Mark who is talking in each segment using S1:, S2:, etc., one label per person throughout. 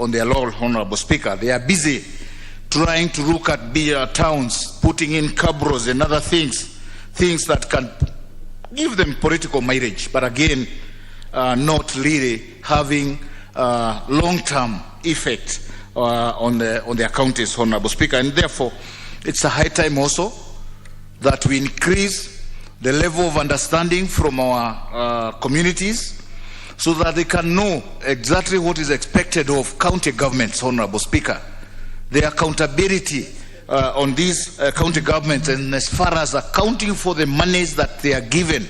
S1: on their laurel, Honorable Speaker. They are busy trying to look at bigger towns, putting in cabros and other things that can give them political mileage, but again, not really having long-term effect on their counties, Honorable Speaker. And therefore, it's a high time also that we increase the level of understanding from our communities so that they can know exactly what is expected of county governments, Honorable Speaker. The accountability on these county governments, and as far as accounting for the monies that they are given,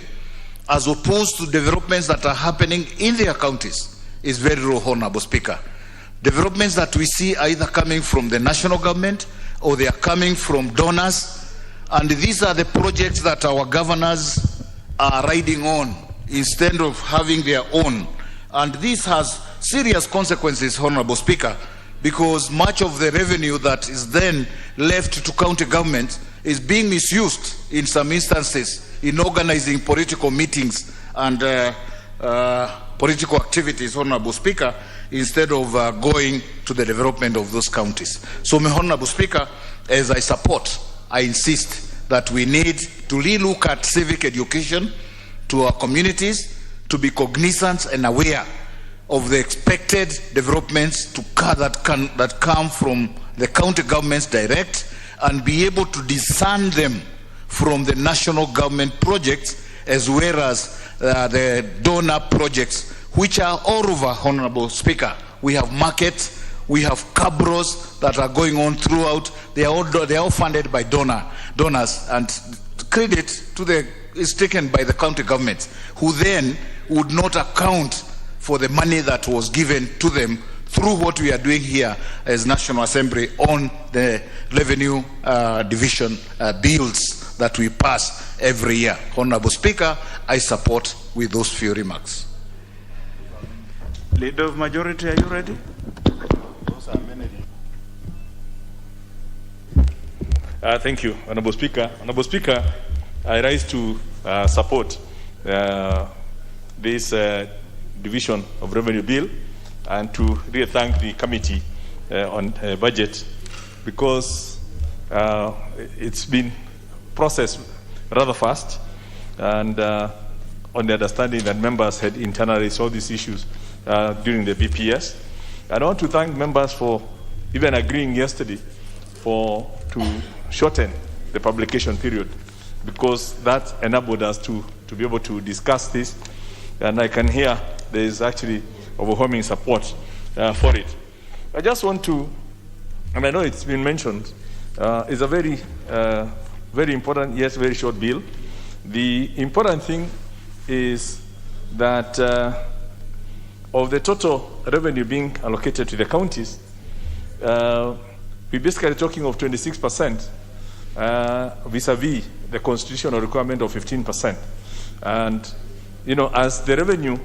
S1: as opposed to developments that are happening in their counties, is very low, Honorable Speaker. Developments that we see are either coming from the national government or they are coming from donors, and these are the projects that our governors are riding on instead of having their own. And this has serious consequences, Honorable Speaker, because much of the revenue that is then left to county government is being misused in some instances in organizing political meetings and political activities, Honorable Speaker, instead of going to the development of those counties. So, Honorable Speaker, as I insist that we need to relook at civic education to our communities, to be cognizant and aware of the expected developments that come from the county governments direct, and be able to discern them from the national government projects as well as the donor projects, which are all over, Honorable Speaker. We have markets, we have cabros that are going on throughout. They are all funded by donors, and credit is taken by the county governments, who then would not account for the money that was given to them through what we are doing here as National Assembly on the revenue division bills that we pass every year. Honorable Speaker, I support with those few remarks.
S2: Leader of Majority, are you ready?
S3: Thank you, Honorable Speaker. Honorable Speaker, I rise to support this division of revenue bill, and to really thank the committee on budget, because it's been processed rather fast, and on the understanding that members had internally solved these issues during the BPS. And I want to thank members for even agreeing yesterday to shorten the publication period, because that enabled us to be able to discuss this, and I can hear there is actually overwhelming support for it. I just want to, and I know it's been mentioned, it's a very, very important, yes, very short bill. The important thing is that of the total revenue being allocated to the counties, we're basically talking of 26% vis-a-vis the constitutional requirement of 15%. And, you know, as the revenue,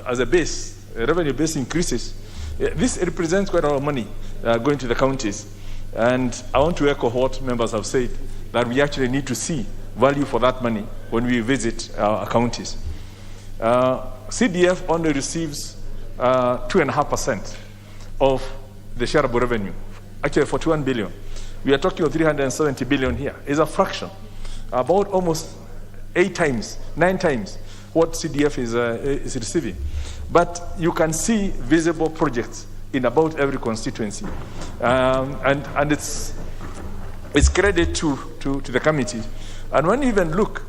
S3: as a base, revenue base increases, this represents quite a lot of money going to the counties. And I want to echo what members have said, that we actually need to see value for that money when we visit our counties. CDF only receives 2.5% of the shareable revenue, actually 41 billion. We are talking of 370 billion here. It's a fraction, about almost 9 times what CDF is receiving. But you can see visible projects in about every constituency, and it's credit to the committee. And when you even look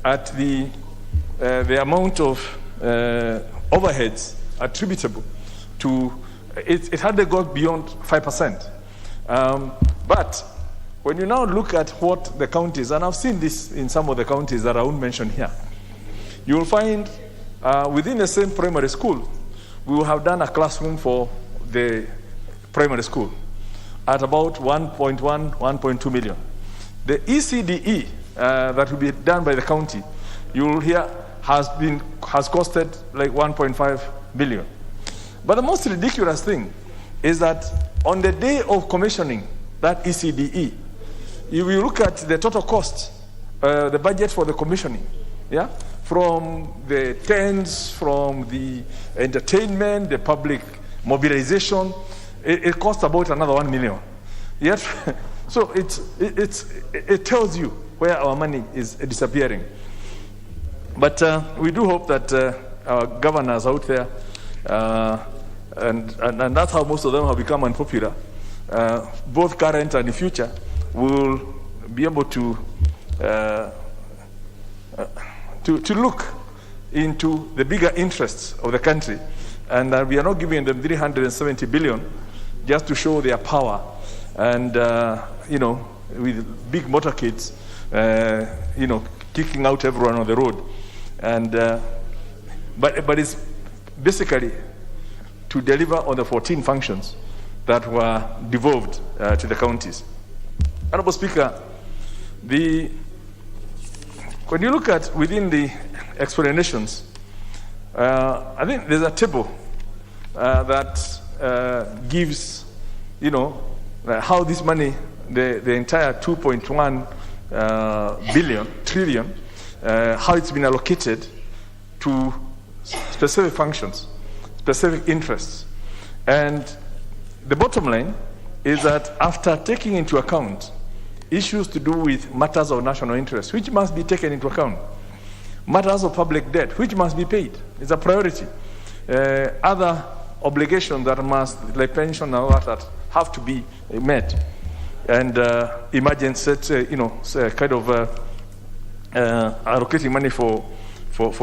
S3: at the amount of overheads attributable to it, hardly got beyond 5%. But when you now look at what the counties, and I've seen this in some of the counties that I won't mention here, you will find within the same primary school, we will have done a classroom for the primary school at about 1.2 million. The ECDE that will be done by the county, you will hear, has costed like 1.5 billion. But the most ridiculous thing is that on the day of commissioning that ECDE, if you look at the total cost, the budget for the commissioning, yeah, from the tents, from the entertainment, the public mobilization, it costs about another 1 million. Yet, so it tells you where our money is disappearing. But we do hope that our governors out there, and that's how most of them have become unpopular, both current and in future, will be able to look into the bigger interests of the country, and we are not giving them 370 billion just to show their power, and with big motorcades, kicking out everyone on the road, and but it's basically to deliver on the 14 functions that were devolved to the counties. Honorable Speaker, when you look at within the explanations, I think there's a table that gives, how this money, the entire 2.1 trillion, how it's been allocated to specific functions, specific interests. And the bottom line is that after taking into account issues to do with matters of national interest, which must be taken into account, matters of public debt, which must be paid, is a priority, other obligations that must, like pension and all that, have to be met, and emergency, kind of allocating money for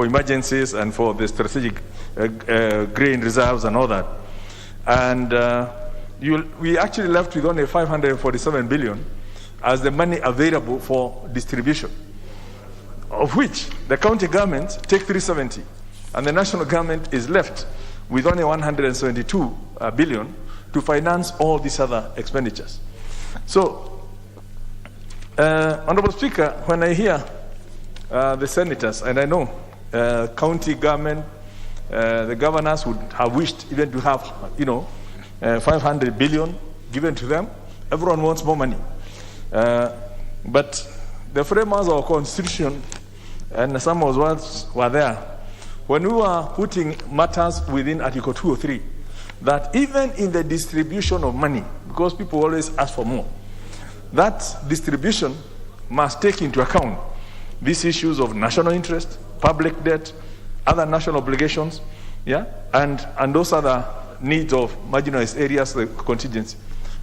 S3: emergencies and for the strategic grain reserves and all that. And we actually left with only 547 billion as the money available for distribution, of which the county government take 370, and the national government is left with only 172 billion to finance all these other expenditures. So, Honorable Speaker, when I hear the senators, and I know county government, the governors would have wished even to have, 500 billion given to them. Everyone wants more money. But the framers of our constitution, and some of us were there, when we were putting matters within Article 203, that even in the distribution of money, because people always ask for more, that distribution must take into account these issues of national interest, public debt, other national obligations, and those other needs of marginalized areas, the contingency.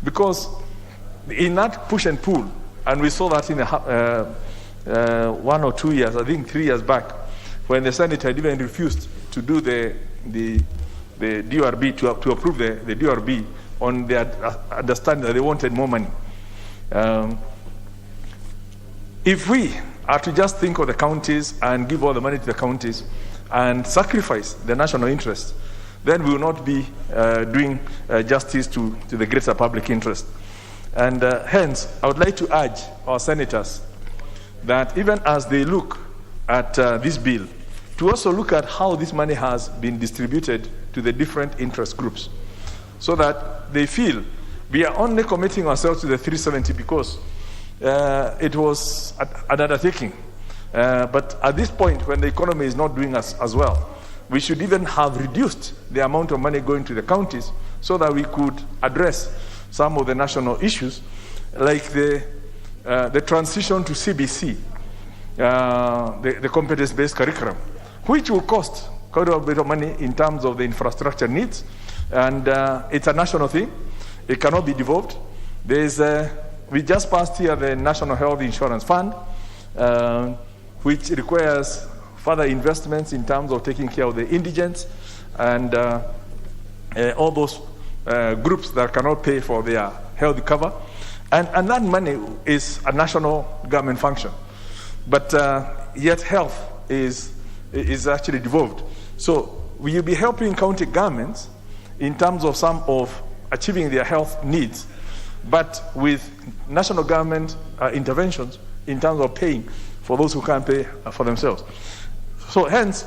S3: Because in that push and pull, and we saw that in 1 or 2 years, I think 3 years back, when the Senate had even refused to do the DRB, to approve the DRB on their understanding that they wanted more money. If we are to just think of the counties and give all the money to the counties and sacrifice the national interest, then we will not be doing justice to the greater public interest. And hence, I would like to urge our senators that even as they look at this bill, to also look at how this money has been distributed to the different interest groups, so that they feel we are only committing ourselves to the 370 because it was an undertaking. But at this point, when the economy is not doing as well, we should even have reduced the amount of money going to the counties so that we could address some of the national issues, like the transition to CBC, the competence-based curriculum, which will cost quite a bit of money in terms of the infrastructure needs, and it's a national thing. It cannot be devolved. We just passed here the National Health Insurance Fund, which requires further investments in terms of taking care of the indigents and all those groups that cannot pay for their health cover. And that money is a national government function. But yet health is actually devolved. So we will be helping county governments in terms of some of achieving their health needs, but with national government interventions in terms of paying for those who can't pay for themselves. So hence,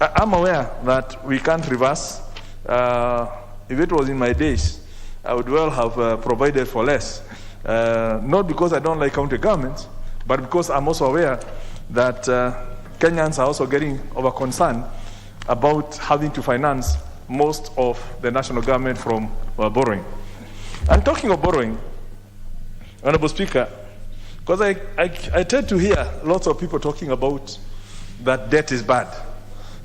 S3: I'm aware that we can't reverse. If it was in my days, I would well have provided for less. Not because I don't like county governments, but because I'm also aware that Kenyans are also getting over concerned about having to finance most of the national government from borrowing. And talking of borrowing, Honorable Speaker, because I tend to hear lots of people talking about that debt is bad,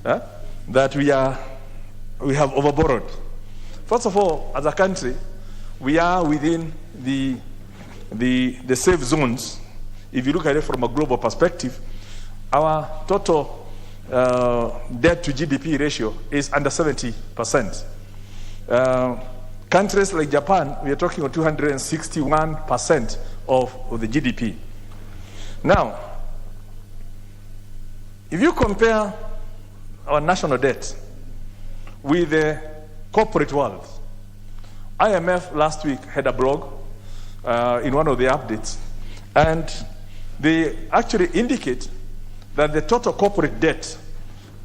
S3: that we have overborrowed. First of all, as a country, we are within the safe zones. If you look at it from a global perspective, our total debt to GDP ratio is under 70%. Countries like Japan, we are talking of 261% of the GDP. Now, if you compare our national debt with the corporate world, IMF last week had a blog in one of the updates, and they actually indicate that the total corporate debt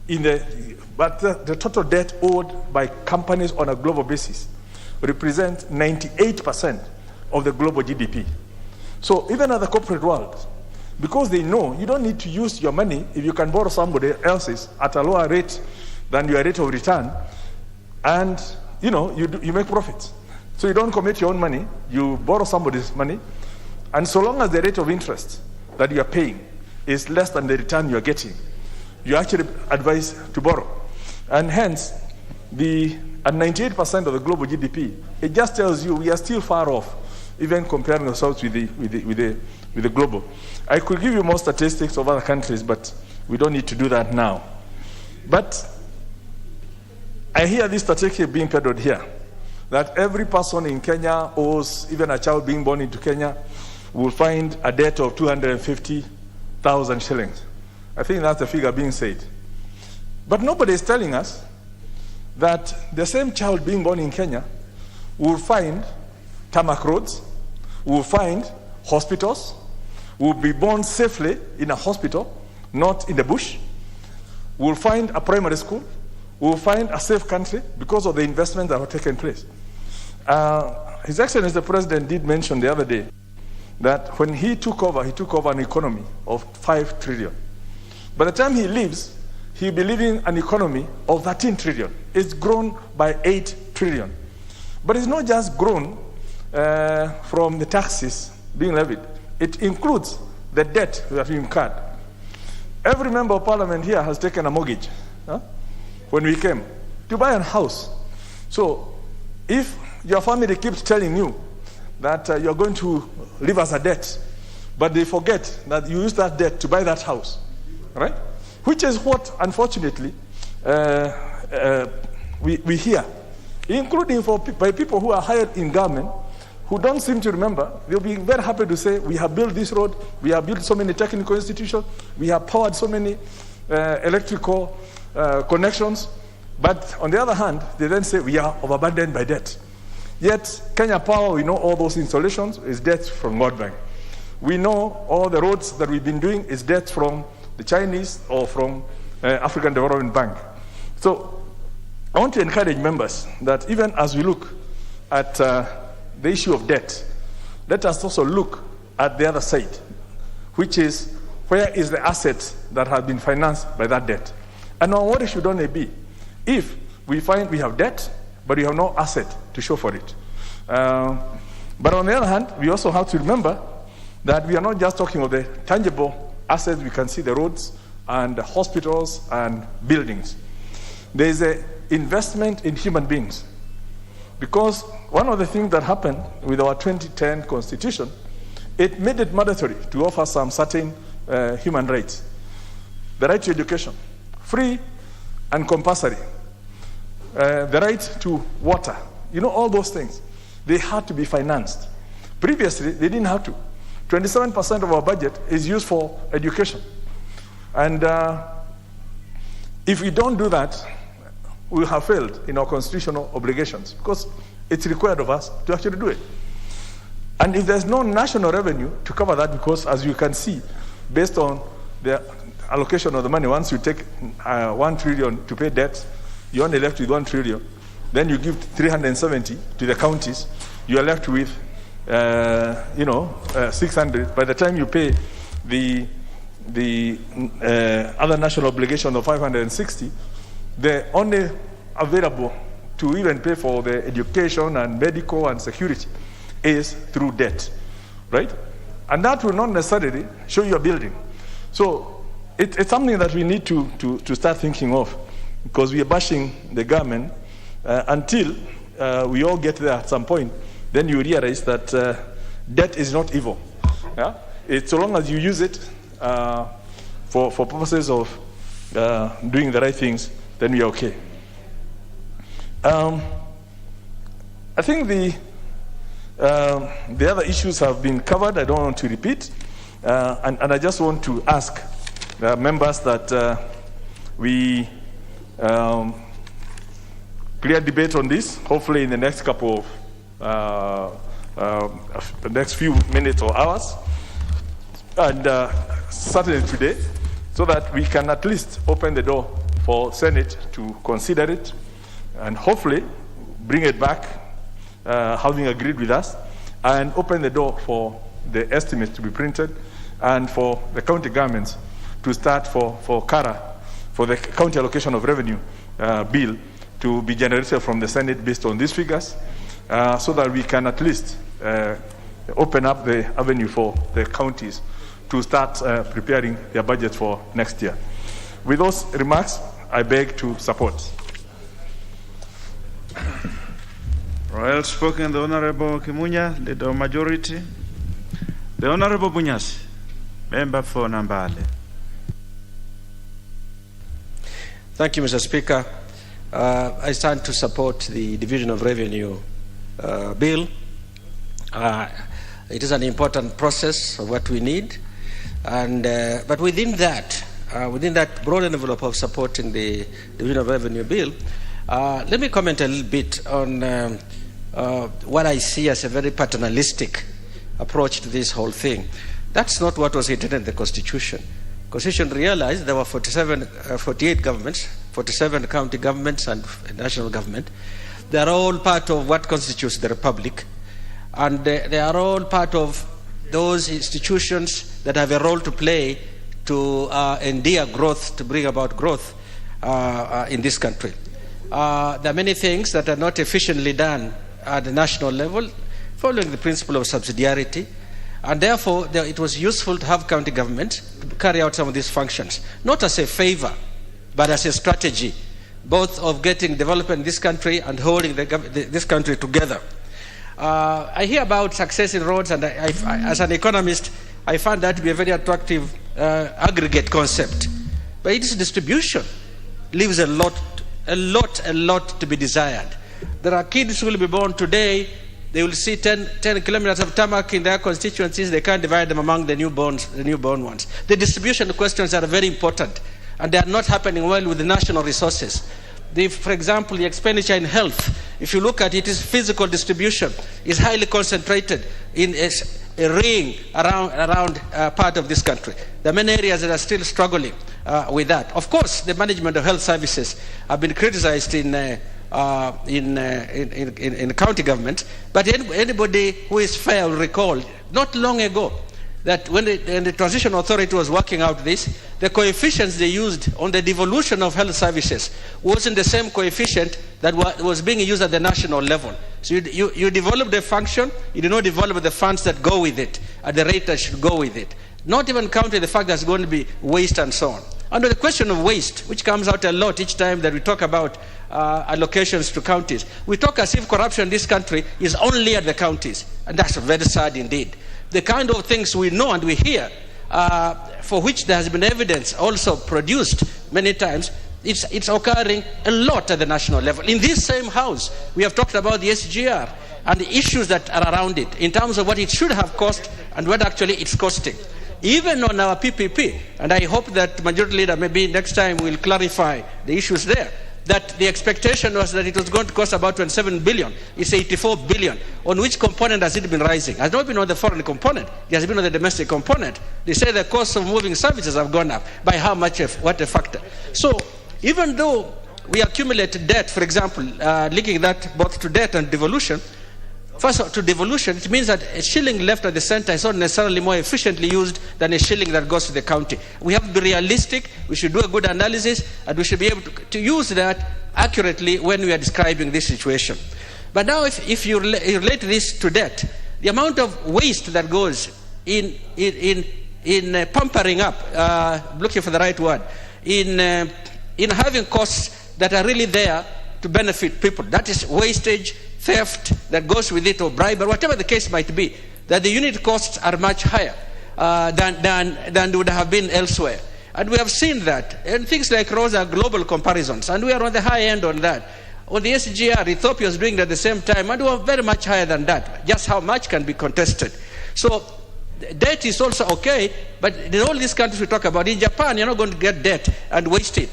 S3: the total debt owed by companies on a global basis represents 98% of the global GDP. So even at the corporate world, because they know you don't need to use your money if you can borrow somebody else's at a lower rate than your rate of return, and you make profits. So you don't commit your own money, you borrow somebody's money, and so long as the rate of interest that you are paying is less than the return you are getting, you actually advise to borrow. And hence, at 98% of the global GDP, it just tells you we are still far off, even comparing ourselves with the global. I could give you more statistics of other countries, but we don't need to do that now. But I hear this statistic being peddled here, that every person in Kenya owes, even a child being born into Kenya, will find a debt of 250,000 shillings. I think that's the figure being said. But nobody is telling us that the same child being born in Kenya will find tarmac roads, will find hospitals, will be born safely in a hospital, not in the bush, will find a primary school, will find a safe country because of the investments that have taken place. His Excellency the President did mention the other day that when he took over an economy of 5 trillion. By the time he leaves, he'll be leaving an economy of 13 trillion. It's grown by 8 trillion. But it's not just grown from the taxes being levied. It includes the debt that we incurred. Every member of parliament here has taken a mortgage when we came to buy a house. So if your family keeps telling you that you're going to leave us a debt, but they forget that you used that debt to buy that house, right? Which is what, unfortunately, we hear, including by people who are hired in government, who don't seem to remember. They'll be very happy to say, we have built this road, we have built so many technical institutions, we have powered so many electrical connections. But on the other hand, they then say, we are overburdened by debt. Yet, Kenya Power, we know all those installations is debt from World Bank. We know all the roads that we've been doing is debt from the Chinese or from African Development Bank. So I want to encourage members that even as we look at the issue of debt, let us also look at the other side, which is where is the asset that has been financed by that debt. And our worry should only be if we find we have debt, but we have no asset to show for it. But on the other hand, we also have to remember that we are not just talking of the tangible assets. We can see the roads and the hospitals and buildings. There is an investment in human beings. Because one of the things that happened with our 2010 constitution, it made it mandatory to offer some certain human rights. The right to education, free and compulsory. The right to water, all those things. They had to be financed. Previously, they didn't have to. 27% of our budget is used for education. And if we don't do that, we have failed in our constitutional obligations because it's required of us to actually do it. And if there's no national revenue to cover that, because as you can see, based on the allocation of the money, once you take 1 trillion to pay debts, you're only left with 1 trillion. Then you give 370 to the counties, you are left with 600. By the time you pay the other national obligation of 560, the only available to even pay for the education and medical and security is through debt, right? And that will not necessarily show you a building. So it's something that we need to start thinking of, because we are bashing the government until we all get there at some point. Then you realize that debt is not evil. Yeah? It's so long as you use it for purposes of doing the right things, then we are okay. I think the other issues have been covered. I don't want to repeat. And I just want to ask members that we clear debate on this, hopefully in the next couple of the next few minutes or hours, and certainly today, so that we can at least open the door for Senate to consider it and hopefully bring it back, having agreed with us, and open the door for the estimates to be printed and for the county governments to start for CARA, for the county allocation of revenue bill to be generated from the Senate based on these figures, so that we can at least open up the avenue for the counties to start preparing their budget for next year. With those remarks, I beg to support.
S2: Well spoken, the Honorable Kimunya, Leader of Majority. The Honorable Bunyasi, Member for Nambale.
S4: Thank you, Mr. Speaker. I stand to support the Division of Revenue bill. It is an important process of what we need, and but within that broad envelope of supporting the Division of Revenue bill, let me comment a little bit on what I see as a very paternalistic approach to this whole thing. That's not what was intended in the Constitution. The Constitution realized there were 48 governments, 47 county governments and national government. They are all part of what constitutes the Republic, and they are all part of those institutions that have a role to play to endear growth, to bring about growth in this country. There are many things that are not efficiently done at the national level, following the principle of subsidiarity, and therefore it was useful to have county government to carry out some of these functions, not as a favor, but as a strategy, both of getting development in this country and holding this country together. I hear about success in roads, and as an economist, I find that to be a very attractive aggregate concept. But its distribution leaves a lot to be desired. There are kids who will be born today. They will see 10 kilometers of tarmac in their constituencies. They can't divide them among the newborn ones. The distribution questions are very important, and they are not happening well with the national resources. For example, the expenditure in health, if you look at it, its physical distribution is highly concentrated in a ring around part of this country. There are many areas that are still struggling with that. Of course, the management of health services have been criticized in county government, but anybody who is fair will recall not long ago that when the Transition Authority was working out this, the coefficients they used on the devolution of health services wasn't the same coefficient that was being used at the national level. So you develop the function, you do not develop the funds that go with it at the rate that should go with it. Not even counting the fact there's going to be waste and so on. Under the question of waste, which comes out a lot each time that we talk about allocations to counties, we talk as if corruption in this country is only at the counties, and that's very sad indeed. The kind of things we know and we hear, for which there has been evidence also produced many times, it's occurring a lot at the national level. In this same house, we have talked about the SGR and the issues that are around it in terms of what it should have cost and what actually it's costing. Even on our PPP, and I hope that Majority Leader maybe next time will clarify the issues there, that the expectation was that it was going to cost about 27 billion. It's 84 billion. On which component has it been rising? It has not been on the foreign component. It has been on the domestic component. They say the cost of moving services have gone up. By how much? What a factor. So even though we accumulate debt, for example, linking that both to debt and devolution, first, to devolution, it means that a shilling left at the center is not necessarily more efficiently used than a shilling that goes to the county. We have to be realistic, we should do a good analysis, and we should be able to use that accurately when we are describing this situation. But now if you relate this to debt, the amount of waste that goes in pampering up, looking for the right word, in having costs that are really there to benefit people. That is wastage, theft that goes with it, or bribery, whatever the case might be, that the unit costs are much higher than would have been elsewhere. And we have seen that. And things like ROSE are global comparisons, and we are on the high end on that. On the SGR, Ethiopia is doing it at the same time, and we are very much higher than that. Just how much can be contested. So debt is also okay, but in all these countries we talk about, in Japan, you're not going to get debt and waste it.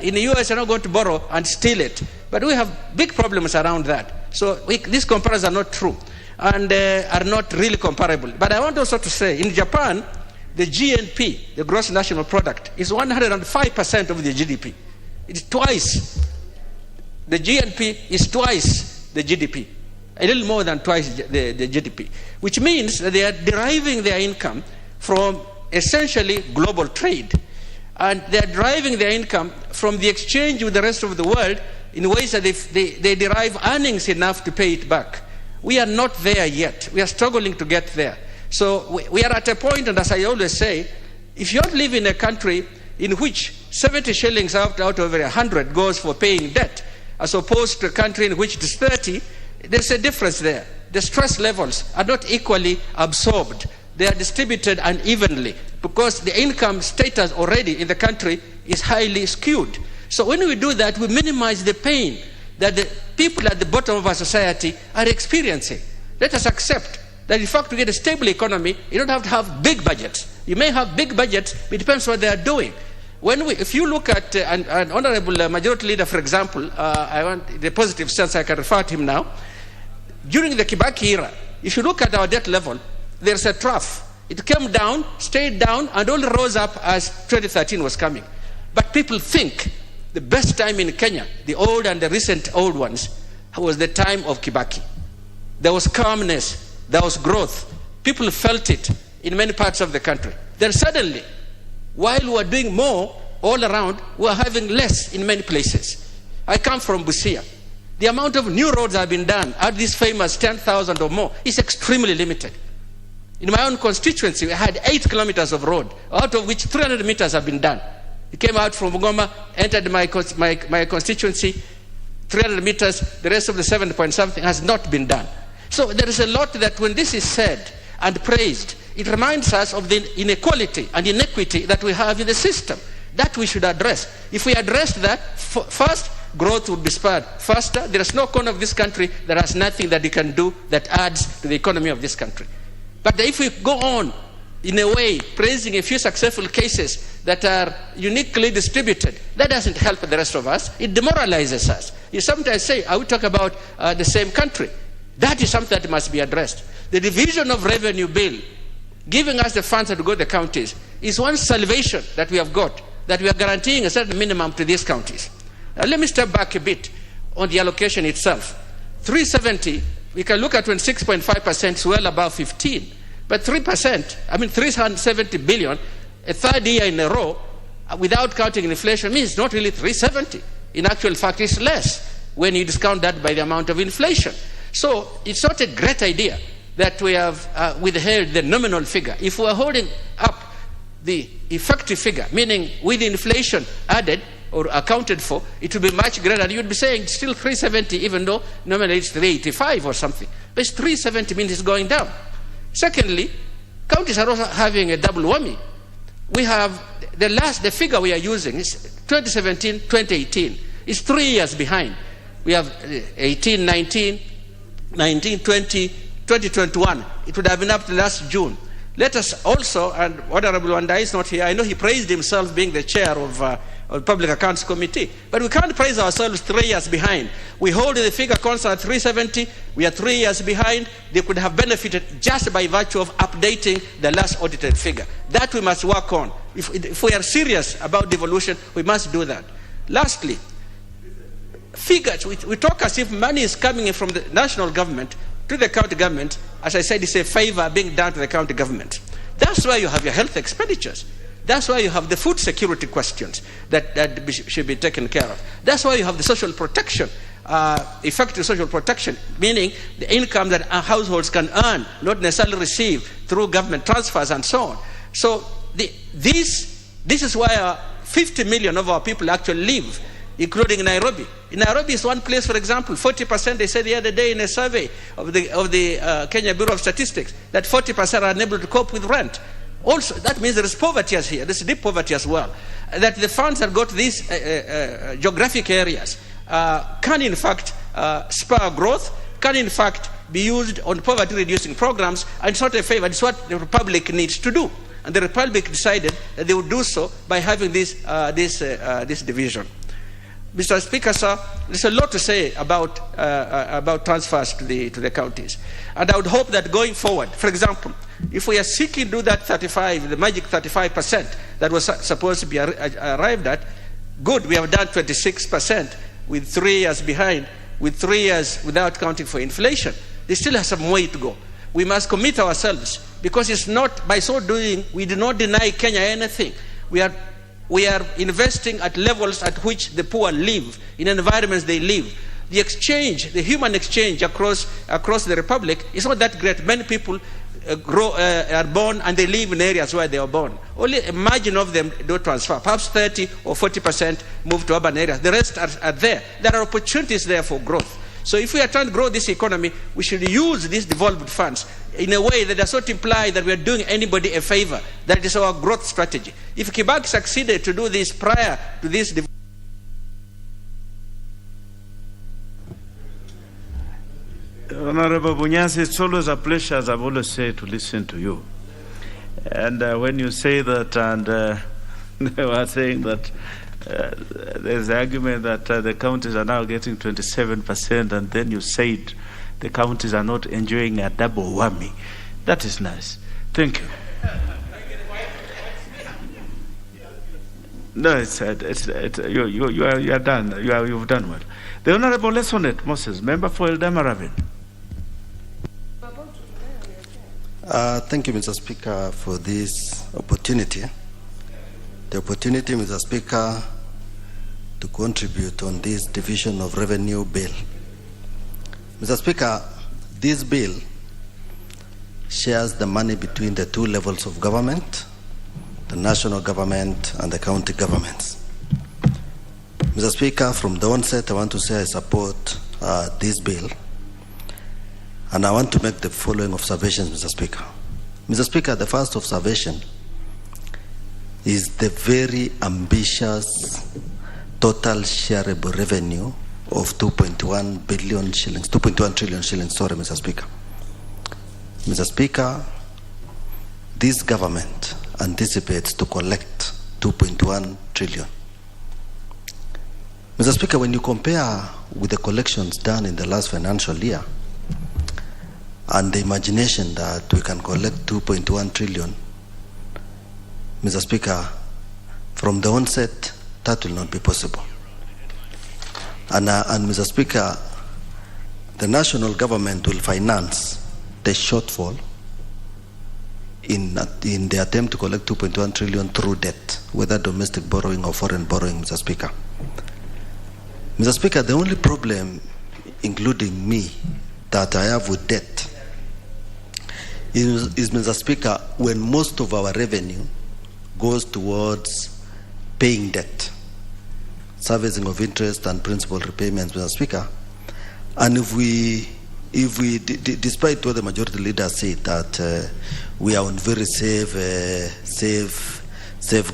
S4: In the US, you're not going to borrow and steal it. But we have big problems around that. So these comparisons are not true and are not really comparable. But I want also to say, in Japan, the GNP, the gross national product, is 105% of the GDP. It's twice. The GNP is twice the GDP. A little more than twice the GDP, which means that they are deriving their income from essentially global trade. And they are deriving their income from the exchange with the rest of the world in ways that they derive earnings enough to pay it back. We are not there yet. We are struggling to get there. So we are at a point, and as I always say, if you live in a country in which 70 shillings out of every 100 goes for paying debt, as opposed to a country in which it is 30, there's a difference there. The stress levels are not equally absorbed. They are distributed unevenly because the income status already in the country is highly skewed. So when we do that, we minimize the pain that the people at the bottom of our society are experiencing. Let us accept that in fact to get a stable economy, you don't have to have big budgets. You may have big budgets, but it depends what they are doing. If you look at an honorable majority leader, for example, I want in the positive sense, I can refer to him now. During the Kibaki era, if you look at our debt level, there's a trough. It came down, stayed down, and only rose up as 2013 was coming. But people think the best time in Kenya, the old and the recent old ones, was the time of Kibaki. There was calmness, there was growth. People felt it in many parts of the country. Then suddenly, while we were doing more all around, we were having less in many places. I come from Busia. The amount of new roads that have been done at this famous 10,000 or more is extremely limited. In my own constituency, we had 8 kilometers of road, out of which 300 meters have been done. It came out from Bungoma, entered my constituency, 300 meters, the rest of the 7 point something has not been done. So there is a lot that when this is said and praised, it reminds us of the inequality and inequity that we have in the system. That we should address. If we address that, first, growth would be spurred faster. There is no corner of this country that has nothing that it can do that adds to the economy of this country. But if we go on in a way praising a few successful cases that are uniquely distributed, that doesn't help the rest of us. It demoralizes us. You sometimes say, I will talk about the same country. That is something that must be addressed. The division of revenue bill, giving us the funds that go to the counties, is one salvation that we have got, that we are guaranteeing a certain minimum to these counties. Now let me step back a bit on the allocation itself. 370, we can look at 26.5% is well above 15. But 3%, 370 billion, a third year in a row, without counting inflation, means not really 370. In actual fact, it's less when you discount that by the amount of inflation. So it's not a great idea that we have withheld the nominal figure. If we are holding up the effective figure, meaning with inflation added or accounted for, it would be much greater. You would be saying it's still 370, even though nominally it's 385 or something. But it's 370 means it's going down. Secondly, counties are also having a double whammy. We have the figure we are using is 2017, 2018. It's 3 years behind. We have 18, 19, 19, 20, 2021. It would have been up to last June. Let us also, and Honorable Wanda is not here, I know he praised himself being the chair of Public Accounts Committee, but we can't praise ourselves 3 years behind. We hold the figure constant at 370, we are 3 years behind. They could have benefited just by virtue of updating the last audited figure. That we must work on. If we are serious about devolution, we must do that. Lastly, figures, we talk as if money is coming in from the national government to the county government. As I said, it's a favor being done to the county government. That's why you have your health expenditures. That's why you have the food security questions that should be taken care of. That's why you have the social protection, effective social protection, meaning the income that households can earn, not necessarily receive through government transfers and so on. So this is why 50 million of our people actually live, including Nairobi. In Nairobi is one place, for example, 40%, they said the other day in a survey of the Kenya Bureau of Statistics, that 40% are unable to cope with rent. Also, that means there is poverty as here. There's deep poverty as well. That the funds that go to these geographic areas can in fact spur growth, can in fact be used on poverty-reducing programs, and it's not a favor. It's what the Republic needs to do. And the Republic decided that they would do so by having this division. Mr. Speaker, sir, there's a lot to say about transfers to the counties. And I would hope that going forward, for example, if we are seeking to do that 35, the magic 35% that was supposed to be arrived at, good, we have done 26% with 3 years behind, with 3 years without counting for inflation. There still has some way to go. We must commit ourselves, because it's not, by so doing, we do not deny Kenya anything. We are investing at levels at which the poor live, in environments they live. The exchange, the human exchange across the Republic is not that great. Many people are born and they live in areas where they are born. Only a margin of them do transfer. Perhaps 30 or 40% move to urban areas. The rest are there. There are opportunities there for growth. So if we are trying to grow this economy, we should use these devolved funds in a way that does not imply that we are doing anybody a favor. That is our growth strategy. If Kibaki succeeded to do this prior to this
S2: Honorable Bunyasi, it's always a pleasure, as I've always said, to listen to you. And when you say that, and they were saying that there's the argument that the counties are now getting 27%, and then you said the counties are not enjoying a double whammy. That is nice. Thank you. No, you are done. You've done well. The Honorable Lesonet Moses, member for Eldama Ravine.
S5: Thank you, Mr. Speaker, for this opportunity. The opportunity, Mr. Speaker, to contribute on this division of revenue bill. Mr. Speaker, this bill shares the money between the 2 levels of government, the national government and the county governments. Mr. Speaker, from the onset, I want to say I support this bill. And I want to make the following observations, Mr. Speaker. Mr. Speaker, the first observation is the very ambitious total shareable revenue of 2.1 billion shillings, 2.1 trillion shillings, sorry, Mr. Speaker. Mr. Speaker, this government anticipates to collect 2.1 trillion. Mr. Speaker, when you compare with the collections done in the last financial year and the imagination that we can collect 2.1 trillion, Mr. Speaker, from the onset, that will not be possible. And Mr. Speaker, the national government will finance the shortfall in the attempt to collect 2.1 trillion through debt, whether domestic borrowing or foreign borrowing, Mr. Speaker. Mr. Speaker, the only problem, including me, that I have with debt is, Mr. Speaker, when most of our revenue goes towards paying debt, servicing of interest and principal repayments, Mr. Speaker. And if we despite what the majority leaders say that we are on very safe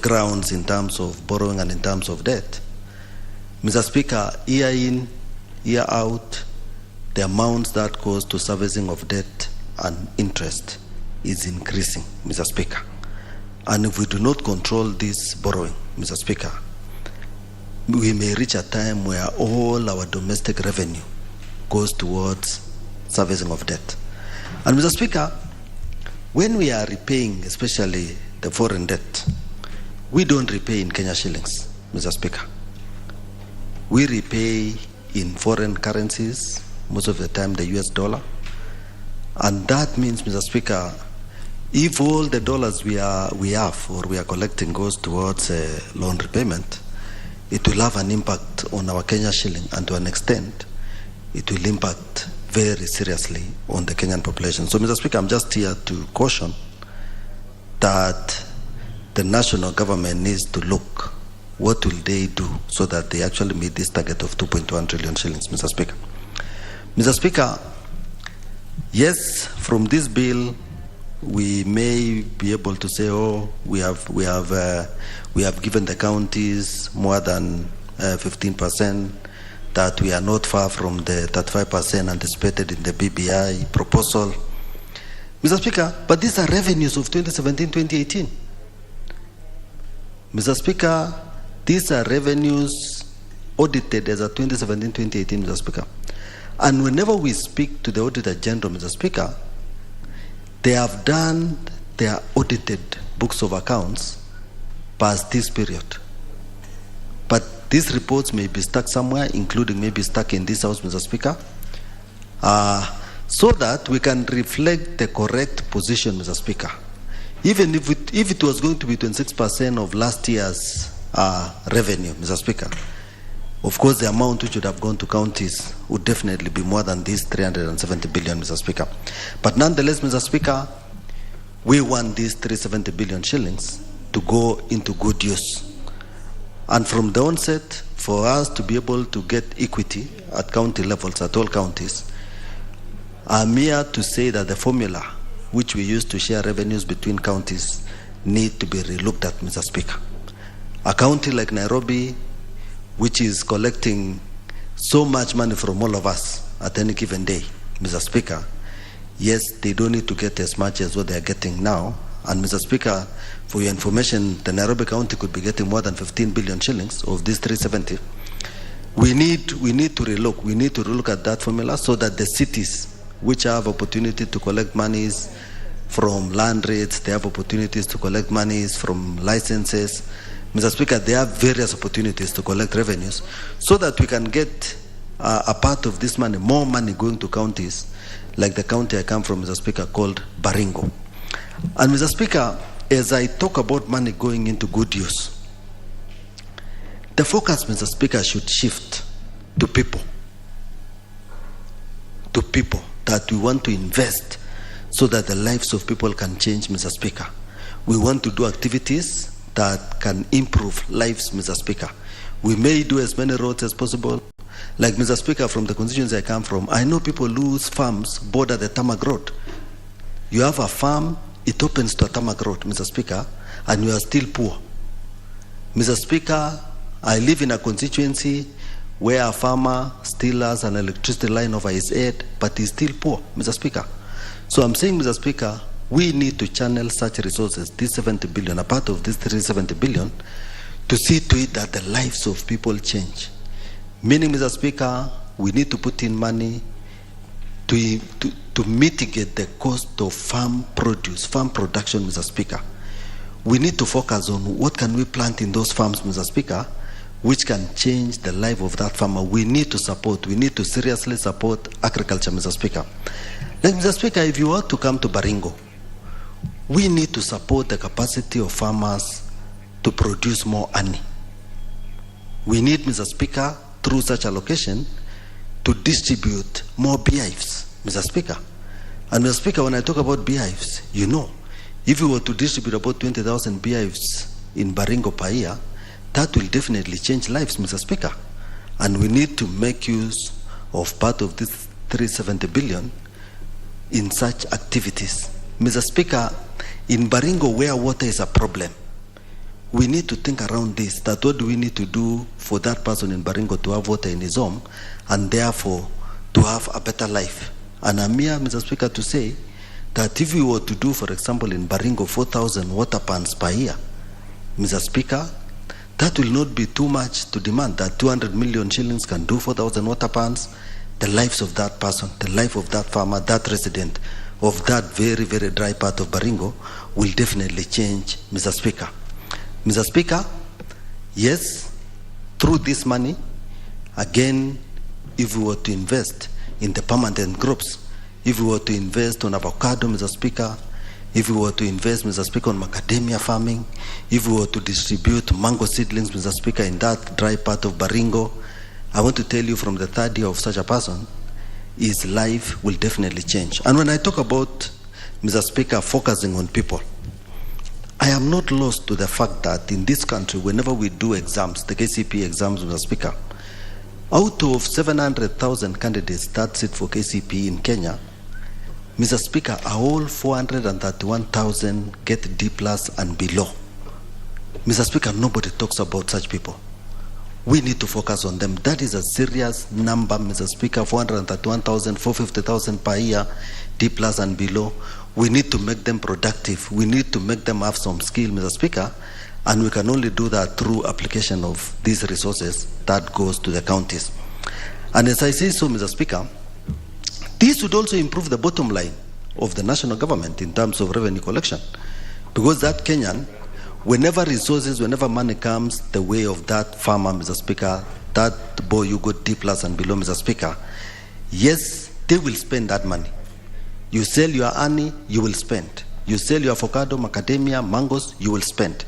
S5: grounds in terms of borrowing and in terms of debt, Mr. Speaker, year in, year out, the amounts that goes to servicing of debt and interest is increasing, Mr. Speaker. And if we do not control this borrowing, Mr. Speaker, we may reach a time where all our domestic revenue goes towards servicing of debt. And Mr. Speaker, when we are repaying, especially the foreign debt, we don't repay in Kenya shillings, Mr. Speaker. We repay in foreign currencies, most of the time the US dollar. And that means, Mr. Speaker, If all the dollars we have or we are collecting goes towards loan repayment, it will have an impact on our Kenya shilling, and to an extent, it will impact very seriously on the Kenyan population. So, Mr. Speaker, I'm just here to caution that the national government needs to look what will they do so that they actually meet this target of 2.1 trillion shillings, Mr. Speaker. Mr. Speaker, yes, from this bill, we may be able to say, oh, we have given the counties more than 15%, that we are not far from the 35% anticipated in the BBI proposal. Mr. Speaker, but these are revenues of 2017-2018. Mr. Speaker, these are revenues audited as a 2017-2018, Mr. Speaker. And whenever we speak to the Auditor General, Mr. Speaker, they have done their audited books of accounts past this period. But these reports may be stuck somewhere, including maybe stuck in this house, Mr. Speaker, so that we can reflect the correct position, Mr. Speaker. Even if it was going to be 26% of last year's revenue, Mr. Speaker, of course, the amount which would have gone to counties would definitely be more than this 370 billion, Mr. Speaker. But nonetheless, Mr. Speaker, we want these 370 billion shillings to go into good use. And from the onset, for us to be able to get equity at county levels, at all counties, I'm here to say that the formula which we use to share revenues between counties need to be relooked at, Mr. Speaker. A county like Nairobi, which is collecting so much money from all of us at any given day, Mr. Speaker, yes, they don't need to get as much as what they are getting now. And Mr. Speaker, for your information, the Nairobi County could be getting more than 15 billion shillings of this 370. We need to relook. We need to relook at that formula so that the cities which have opportunity to collect monies from land rates, they have opportunities to collect monies from licenses. Mr. Speaker, there are various opportunities to collect revenues so that we can get a part of this money, more money going to counties like the county I come from, Mr. Speaker, called Baringo. And Mr. Speaker, as I talk about money going into good use, the focus, Mr. Speaker, should shift to people. To people that we want to invest so that the lives of people can change, Mr. Speaker. We want to do activities that can improve lives, Mr. Speaker. We may do as many roads as possible. Like, Mr. Speaker, from the constituency I come from, I know people lose farms border the tarmac road. You have a farm, it opens to a tarmac road, Mr. Speaker, and you are still poor. Mr. Speaker, I live in a constituency where a farmer still has an electricity line over his head, but he's still poor, Mr. Speaker. So I'm saying, Mr. Speaker, we need to channel such resources, this 70 billion, a part of this 370 billion, to see to it that the lives of people change. Meaning, Mr. Speaker, we need to put in money to mitigate the cost of farm produce, farm production, Mr. Speaker. We need to focus on what can we plant in those farms, Mr. Speaker, which can change the life of that farmer. We need to seriously support agriculture, Mr. Speaker. Like, Mr. Speaker, if you were to come to Baringo, we need to support the capacity of farmers to produce more honey. We need, Mr. Speaker, through such allocation, to distribute more beehives, Mr. Speaker. And Mr. Speaker, when I talk about beehives, you know, if we were to distribute about 20,000 beehives in Baringo per year, that will definitely change lives, Mr. Speaker. And we need to make use of part of this 370 billion in such activities. Mr. Speaker, in Baringo, where water is a problem, we need to think around this, that what do we need to do for that person in Baringo to have water in his home and therefore to have a better life. And I'm here, Mr. Speaker, to say that if we were to do, for example, in Baringo, 4,000 water pans per year, Mr. Speaker, that will not be too much to demand. That 200 million shillings can do 4,000 water pans. The lives of that person, the life of that farmer, that resident of that very, very dry part of Baringo will definitely change, Mr. Speaker. Mr. Speaker, yes, through this money, again, if we were to invest in the permanent crops, if we were to invest on avocado, Mr. Speaker, if we were to invest, Mr. Speaker, on macadamia farming, if we were to distribute mango seedlings, Mr. Speaker, in that dry part of Baringo, I want to tell you from the third year of such a person, his life will definitely change. And when I talk about, Mr. Speaker, focusing on people, I am not lost to the fact that in this country, whenever we do exams, the KCP exams, Mr. Speaker, out of 700,000 candidates that sit for KCP in Kenya, Mr. Speaker, are all 431,000 get D+ and below. Mr. Speaker, nobody talks about such people. We need to focus on them. That is a serious number, Mr. Speaker, 431,000, 450,000 per year, D+ and below. We need to make them productive. We need to make them have some skill, Mr. Speaker, and we can only do that through application of these resources that goes to the counties. And as I say so, Mr. Speaker, this would also improve the bottom line of the national government in terms of revenue collection, because that Kenyan, whenever resources, whenever money comes the way of that farmer, Mr. Speaker, that boy you got D+ and below, Mr. Speaker, yes, they will spend that money. You sell your honey, you will spend. You sell your avocado, macadamia, mangoes, you will spend.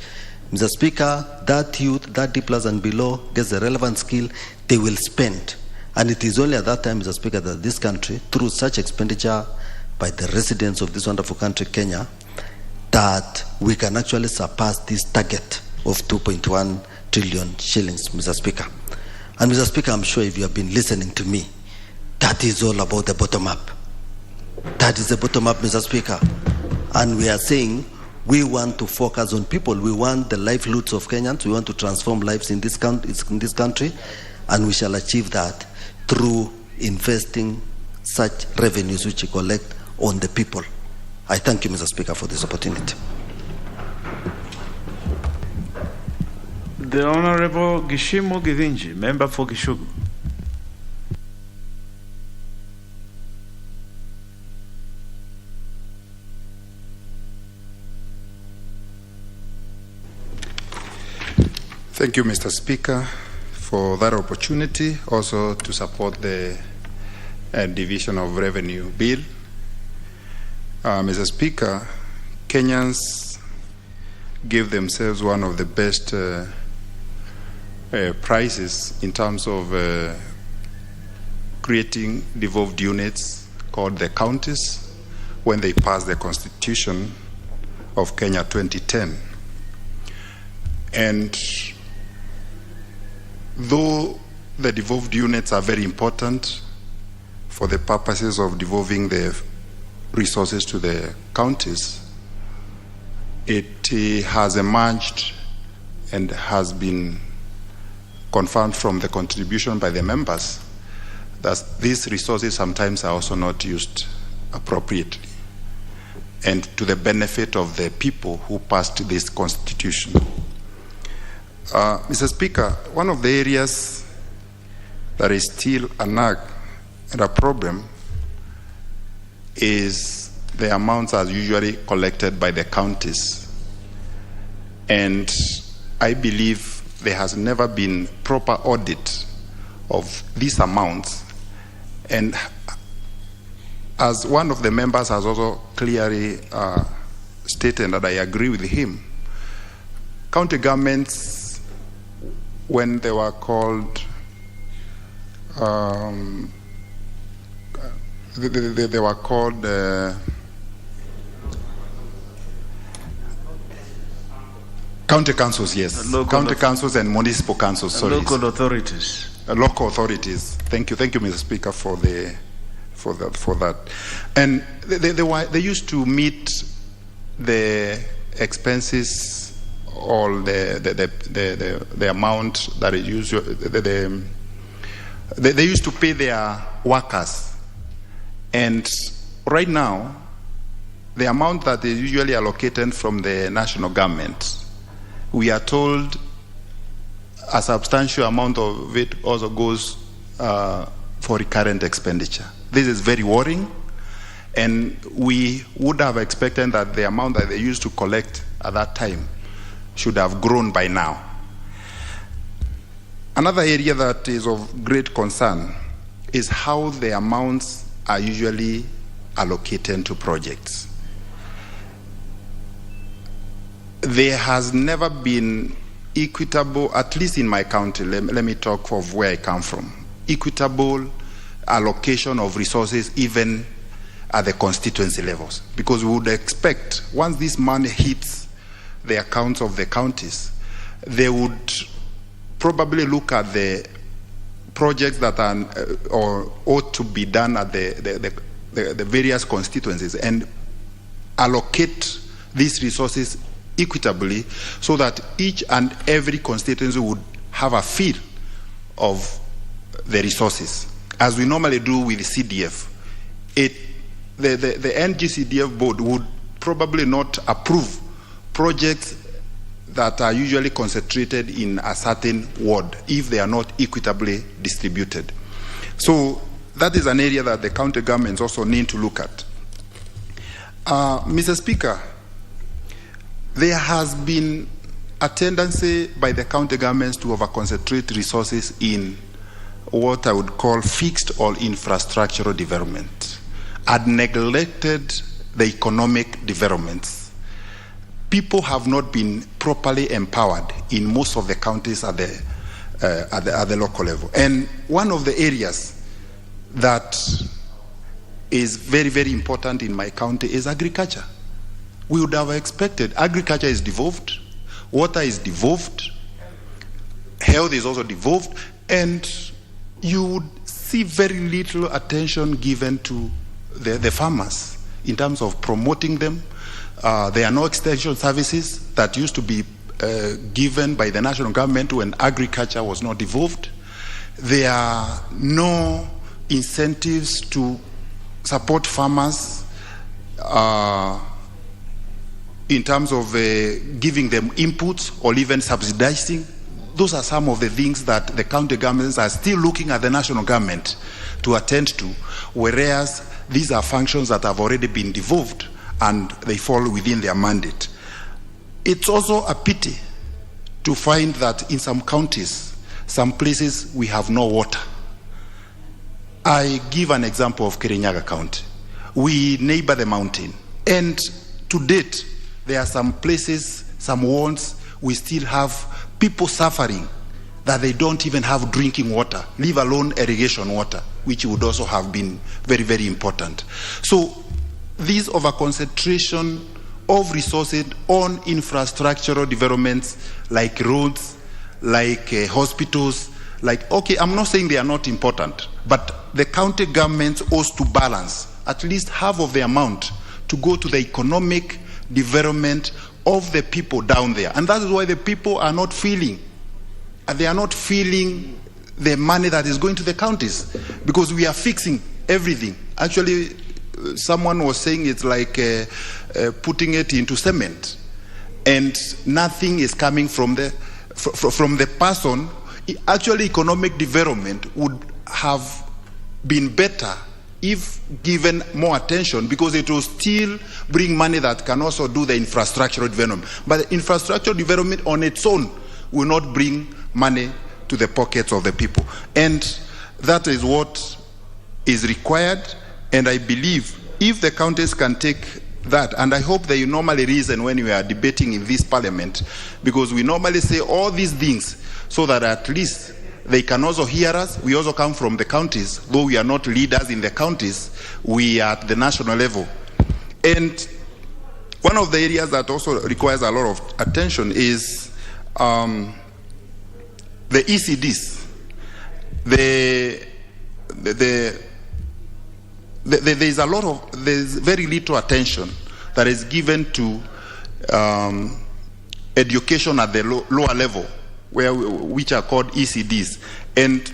S5: Mr. Speaker, that youth, that D+ and below gets the relevant skill, they will spend. And it is only at that time, Mr. Speaker, that this country, through such expenditure by the residents of this wonderful country, Kenya, that we can actually surpass this target of 2.1 trillion shillings, Mr. Speaker. And Mr. Speaker, I'm sure if you have been listening to me, that is all about the bottom up. That is the bottom up, Mr. Speaker. And we are saying we want to focus on people. We want the livelihoods of Kenyans. We want to transform lives in this country, and we shall achieve that through investing such revenues which we collect on the people. I thank you, Mr. Speaker, for this opportunity.
S2: The Honorable Gishimo Githinji, member for Gishugu.
S6: Thank you, Mr. Speaker, for that opportunity, also to support the Division of Revenue Bill. Mr. Speaker, Kenyans give themselves one of the best prizes in terms of creating devolved units called the counties when they passed the Constitution of Kenya 2010. And though the devolved units are very important for the purposes of devolving the resources to the counties, it has emerged and has been confirmed from the contribution by the members that these resources sometimes are also not used appropriately and to the benefit of the people who passed this constitution. Mr. Speaker, one of the areas that is still a nag and a problem is the amounts as usually collected by the counties. And I believe there has never been proper audit of these amounts. And as one of the members has also clearly stated, that I agree with him, county governments, when they were called, they were called county councils, yes. County councils and municipal councils, sorry.
S2: Local authorities.
S6: Local authorities. Thank you, Mr. Speaker, for that. And they used to meet the expenses, all the amount that is usually they used to pay their workers, and right now the amount that is usually allocated from the national government, we are told a substantial amount of it also goes for recurrent expenditure. This is very worrying, and we would have expected that the amount that they used to collect at that time should have grown by now. Another area that is of great concern is how the amounts are usually allocated to projects. there has never been equitable, at least in my county, let me talk of where I come from, equitable allocation of resources even at the constituency levels. Because we would expect, once this money hits the accounts of the counties, they would probably look at the projects that are or ought to be done at the various constituencies and allocate these resources equitably so that each and every constituency would have a feel of the resources, as we normally do with CDF. The NGCDF board would probably not approve projects that are usually concentrated in a certain ward if they are not equitably distributed. So that is an area that the county governments also need to look at. Mr. Speaker, there has been a tendency by the county governments to over-concentrate resources in what I would call fixed or infrastructural development, and neglected the economic developments. People have not been properly empowered in most of the counties at the local level. And one of the areas that is very, very important in my county is agriculture. We would have expected agriculture is devolved, water is devolved, health is also devolved, and you would see very little attention given to the farmers in terms of promoting them. There are no extension services that used to be given by the national government when agriculture was not devolved. There are no incentives to support farmers in terms of giving them inputs or even subsidizing. Those are some of the things that the county governments are still looking at the national government to attend to, whereas these are functions that have already been devolved and they fall within their mandate. It's also a pity to find that in some counties, some places we have no water. I give an example of Kirinyaga County. We neighbor the mountain, and to date, there are some places, some wards, we still have people suffering that they don't even have drinking water, leave alone irrigation water, which would also have been very, very important. So this over-concentration of resources on infrastructural developments like roads, like hospitals, like, okay, I'm not saying they are not important, but the county governments ought to balance at least half of the amount to go to the economic development of the people down there. And that is why the people are not feeling, they are not feeling the money that is going to the counties, because we are fixing everything. Actually, someone was saying it's like putting it into cement, and nothing is coming from the person. Actually, economic development would have been better if given more attention, because it will still bring money that can also do the infrastructural development. But the infrastructural development on its own will not bring money to the pockets of the people. And that is what is required. And I believe if the counties can take that, and I hope they normally reason when we are debating in this parliament, because we normally say all these things so that at least they can also hear us. We also come from the counties, though we are not leaders in the counties, we are at the national level. And one of the areas that also requires a lot of attention is the ECDs. There's very little attention that is given to education at the lower level, which are called ECDs. And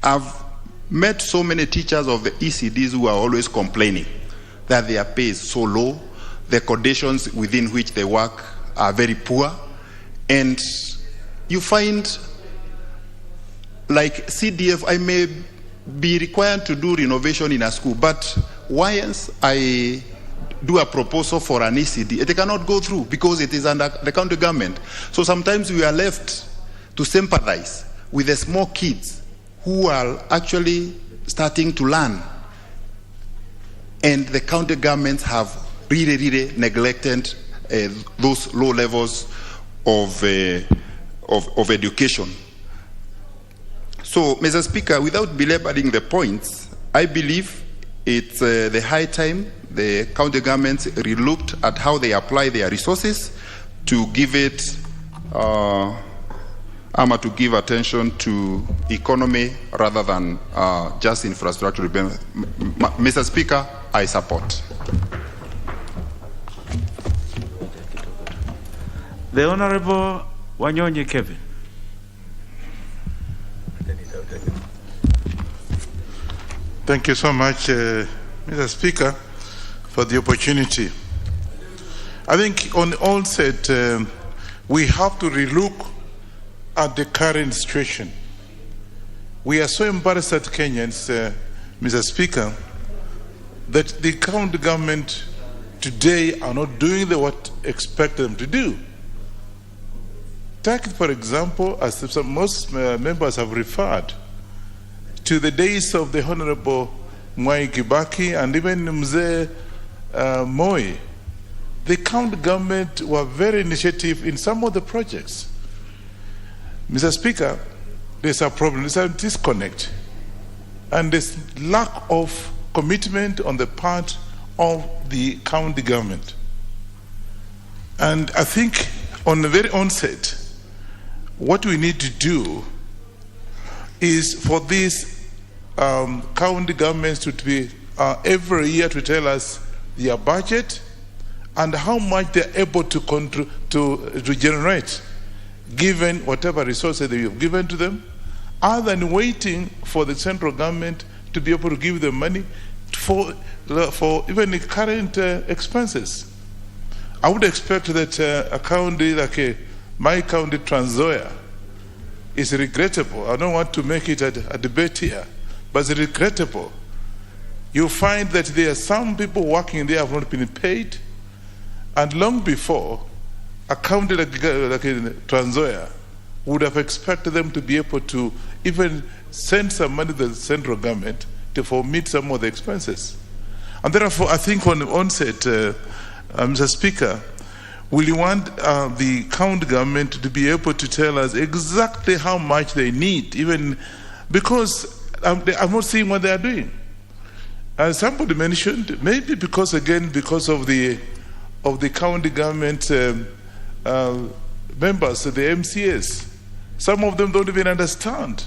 S6: I've met so many teachers of the ECDs who are always complaining that their pay is so low, the conditions within which they work are very poor, and you find, like CDF, I may be required to do renovation in a school, but once I do a proposal for an ECD, it cannot go through because it is under the county government. So sometimes we are left to sympathize with the small kids who are actually starting to learn, and the county governments have really neglected those low levels of education. So, Mr. Speaker, without belaboring the points, I believe it's the high time the county governments relooked at how they apply their resources to give it, to give attention to economy rather than just infrastructure. Mr. Speaker, I support.
S2: The Honorable Wanyonyi Kevin.
S7: Thank you so much, Mr. Speaker, for the opportunity. I think on the onset, we have to relook at the current situation. We are so embarrassed at Kenyans, Mr. Speaker, that the county government today are not doing what expected them to do. Take, for example, as most members have referred to the days of the Honorable Mwai Kibaki and even Mzee Moi, the county government were very initiative in some of the projects. Mr. Speaker, there's a problem, there's a disconnect, and there's lack of commitment on the part of the county government. And I think on the very onset, what we need to do is for these county governments to be every year to tell us their budget and how much they're able to generate given whatever resources they have given to them, other than waiting for the central government to be able to give them money for even the current expenses. I would expect that a county like my county, Trans Nzoia, is regrettable. I don't want to make it a debate here, but it's regrettable. You find that there are some people working there have not been paid, and long before, a county like Trans Nzoia would have expected them to be able to even send some money to the central government to meet some of the expenses. And therefore, I think on the onset, Mr. Speaker, we want the county government to be able to tell us exactly how much they need, even because I'm not seeing what they are doing. As somebody mentioned, maybe because of the county government members, the MCAs, some of them don't even understand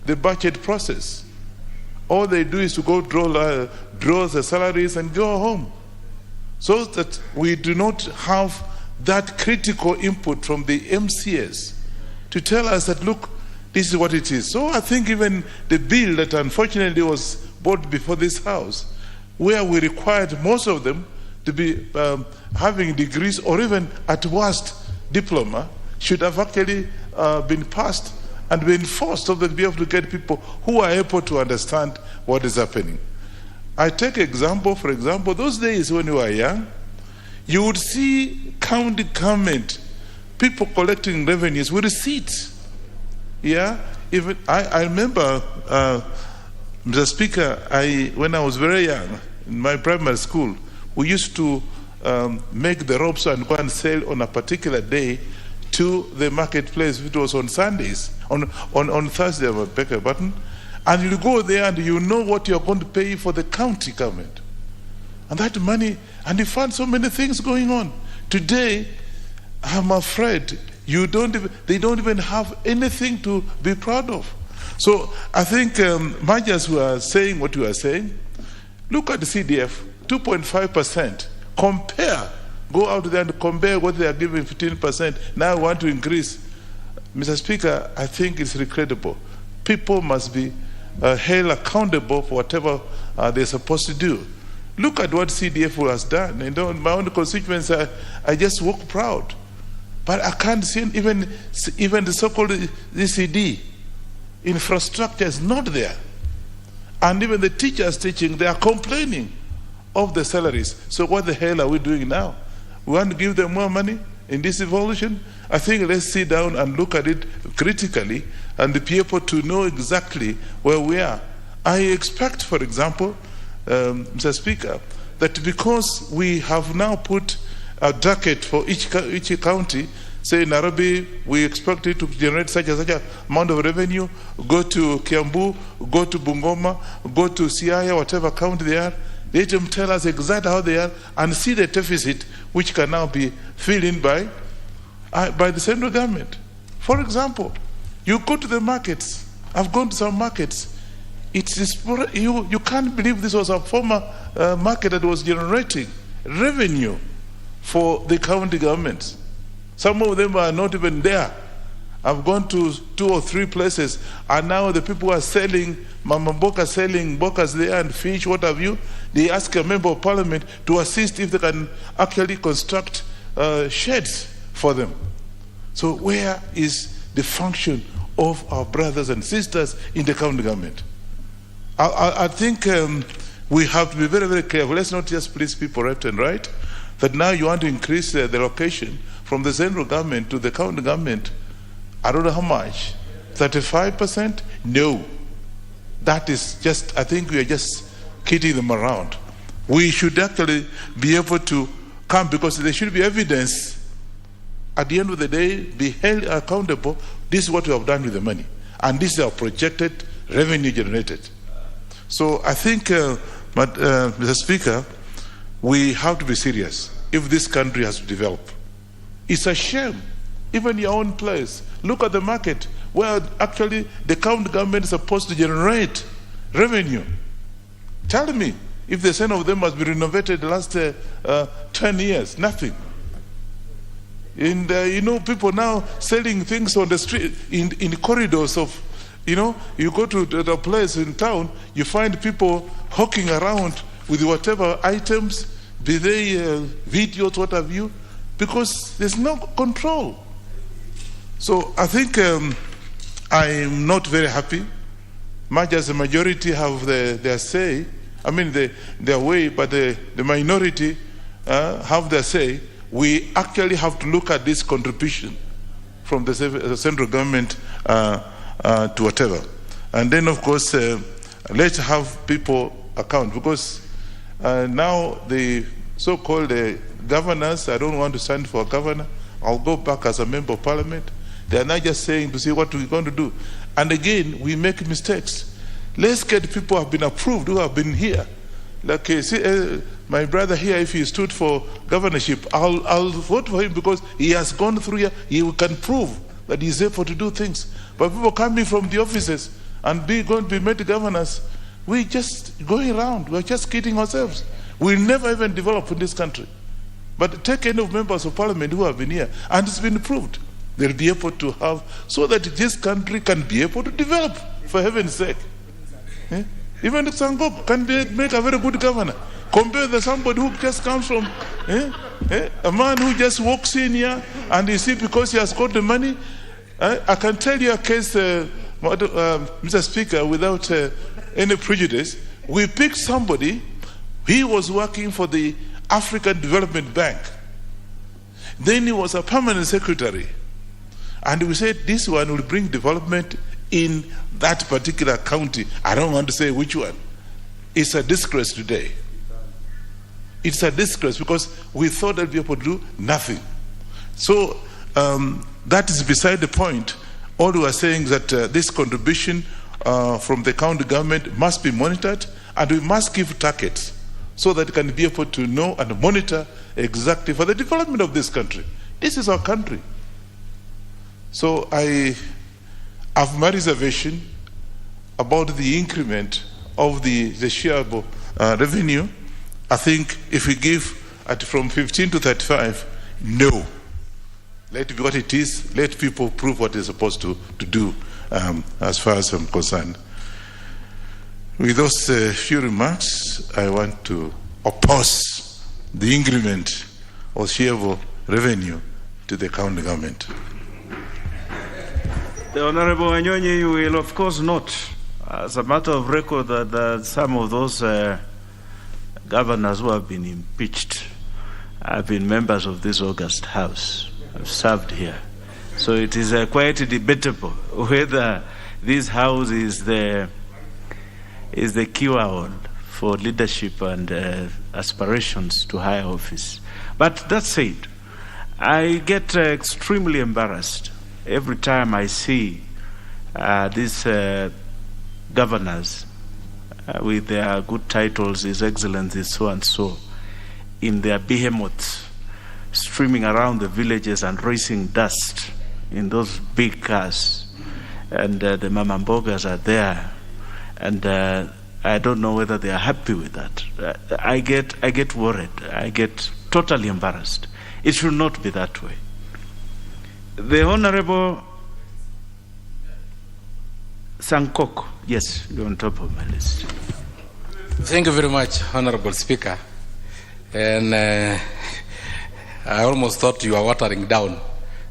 S7: the budget process. All they do is to go draw the salaries and go home, so that we do not have that critical input from the MCAs to tell us that, look, this is what it is. So I think even the bill that unfortunately was brought before this House, where we required most of them to be having degrees or even at worst diploma, should have actually been passed and been enforced so that we be able to get people who are able to understand what is happening. I take example, for example, those days when you were young, you would see county government, people collecting revenues with receipts. Yeah, even I remember, Mr. Speaker, when I was very young, in my primary school, we used to make the ropes and go and sell on a particular day to the marketplace. It was on Sundays, on Thursday, I would beg a button, and you go there and you know what you're going to pay for the county government. And that money, and you find so many things going on. Today, I'm afraid they don't even have anything to be proud of. So I think managers who are saying what you are saying, look at the CDF, 2.5%. Go out there and compare what they are giving, 15%. Now I want to increase. Mr. Speaker, I think it's regrettable. People must be held accountable for whatever they're supposed to do. Look at what CDF has done. And in my own constituents, I just walk proud. But I can't see even the so-called ECD infrastructure is not there. And even the teachers teaching, they are complaining of the salaries. So what the hell are we doing now? We want to give them more money in this evolution? I think let's sit down and look at it critically and be able to know exactly where we are. I expect, for example, Mr. Speaker, that because we have now put a bracket for each county. Say Nairobi, we expect it to generate such and such a amount of revenue. Go to Kiambu, go to Bungoma, go to Siaya, whatever county they are. Let them tell us exactly how they are and see the deficit, which can now be filled in by the central government. For example, you go to the markets. I've gone to some markets. You can't believe this was a former market that was generating revenue for the county governments. Some of them are not even there. I've gone to 2 or 3 places, and now the people are selling, Mama Mboka selling bokas there and fish, what have you. They ask a member of parliament to assist if they can actually construct sheds for them. So where is the function of our brothers and sisters in the county government? I think we have to be very, very careful. Let's not just please people left and right, that now you want to increase the allocation from the central government to the county government. I don't know how much. 35%? No. That is just, I think we are just kidding them around. We should actually be able to come, because there should be evidence at the end of the day, be held accountable. This is what we have done with the money, and this is our projected revenue generated. So I think, Mr. Speaker, we have to be serious if this country has to develop. It's a shame. Even your own place, look at the market where actually the county government is supposed to generate revenue. Tell me if the some of them has been renovated the last 10 years. Nothing. And people now selling things on the street, in corridors of, you go to the place in town, you find people hawking around with whatever items, be they videos, what have you, because there's no control. So I think I'm not very happy, much as the majority have their say, their way, but the minority have their say. We actually have to look at this contribution from the central government to whatever. And then, of course, let's have people account, because now the so-called governors, I don't want to stand for a governor, I'll go back as a member of parliament. They are not just saying to see what we're going to do. And again, we make mistakes. Let's get people who have been approved, who have been here. Like, my brother here, if he stood for governorship, I'll vote for him because he has gone through here. He can prove that he's able to do things. But people coming from the offices and going to be made governors, we're just going around. We're just kidding ourselves. We'll never even develop in this country. But take any of members of parliament who have been here, and it's been proved. They'll be able to have, so that this country can be able to develop, for heaven's sake. Even Sangok can make a very good governor. Compare to somebody who just comes from, a man who just walks in here and you see because he has got the money. I can tell you a case, Mr. Speaker, without any prejudice. We picked somebody, he was working for the African Development Bank. Then he was a permanent secretary. And we said this one will bring development in that particular county. I don't want to say which one. It's a disgrace today. It's a disgrace because we thought that people would do nothing. So that is beside the point. All we are saying is that this contribution from the county government must be monitored, and we must give targets so that it can be able to know and monitor exactly for the development of this country. This is our country. So I have my reservation about the increment of the shareable revenue. I think if we give from 15 to 35, no. Let it be what it is. Let people prove what they're supposed to do, as far as I'm concerned. With those few remarks, I want to oppose the increment of shareable revenue to the county government.
S2: The Honorable Anyonyi, you will of course note, as a matter of record, that some of those governors who have been impeached have been members of this august house, have served here. So it is quite debatable whether this house is the keyword for leadership and aspirations to higher office. But that said, I get extremely embarrassed every time I see these governors with their good titles, His Excellency so and so, in their behemoths, streaming around the villages and raising dust in those big cars. And the Mamambogas are there. And I don't know whether they are happy with that. I get worried. I get totally embarrassed. It should not be that way. The Honorable Sankoko, yes, you're on top of my list.
S8: Thank you very much, Honorable Speaker. And I almost thought you were watering down.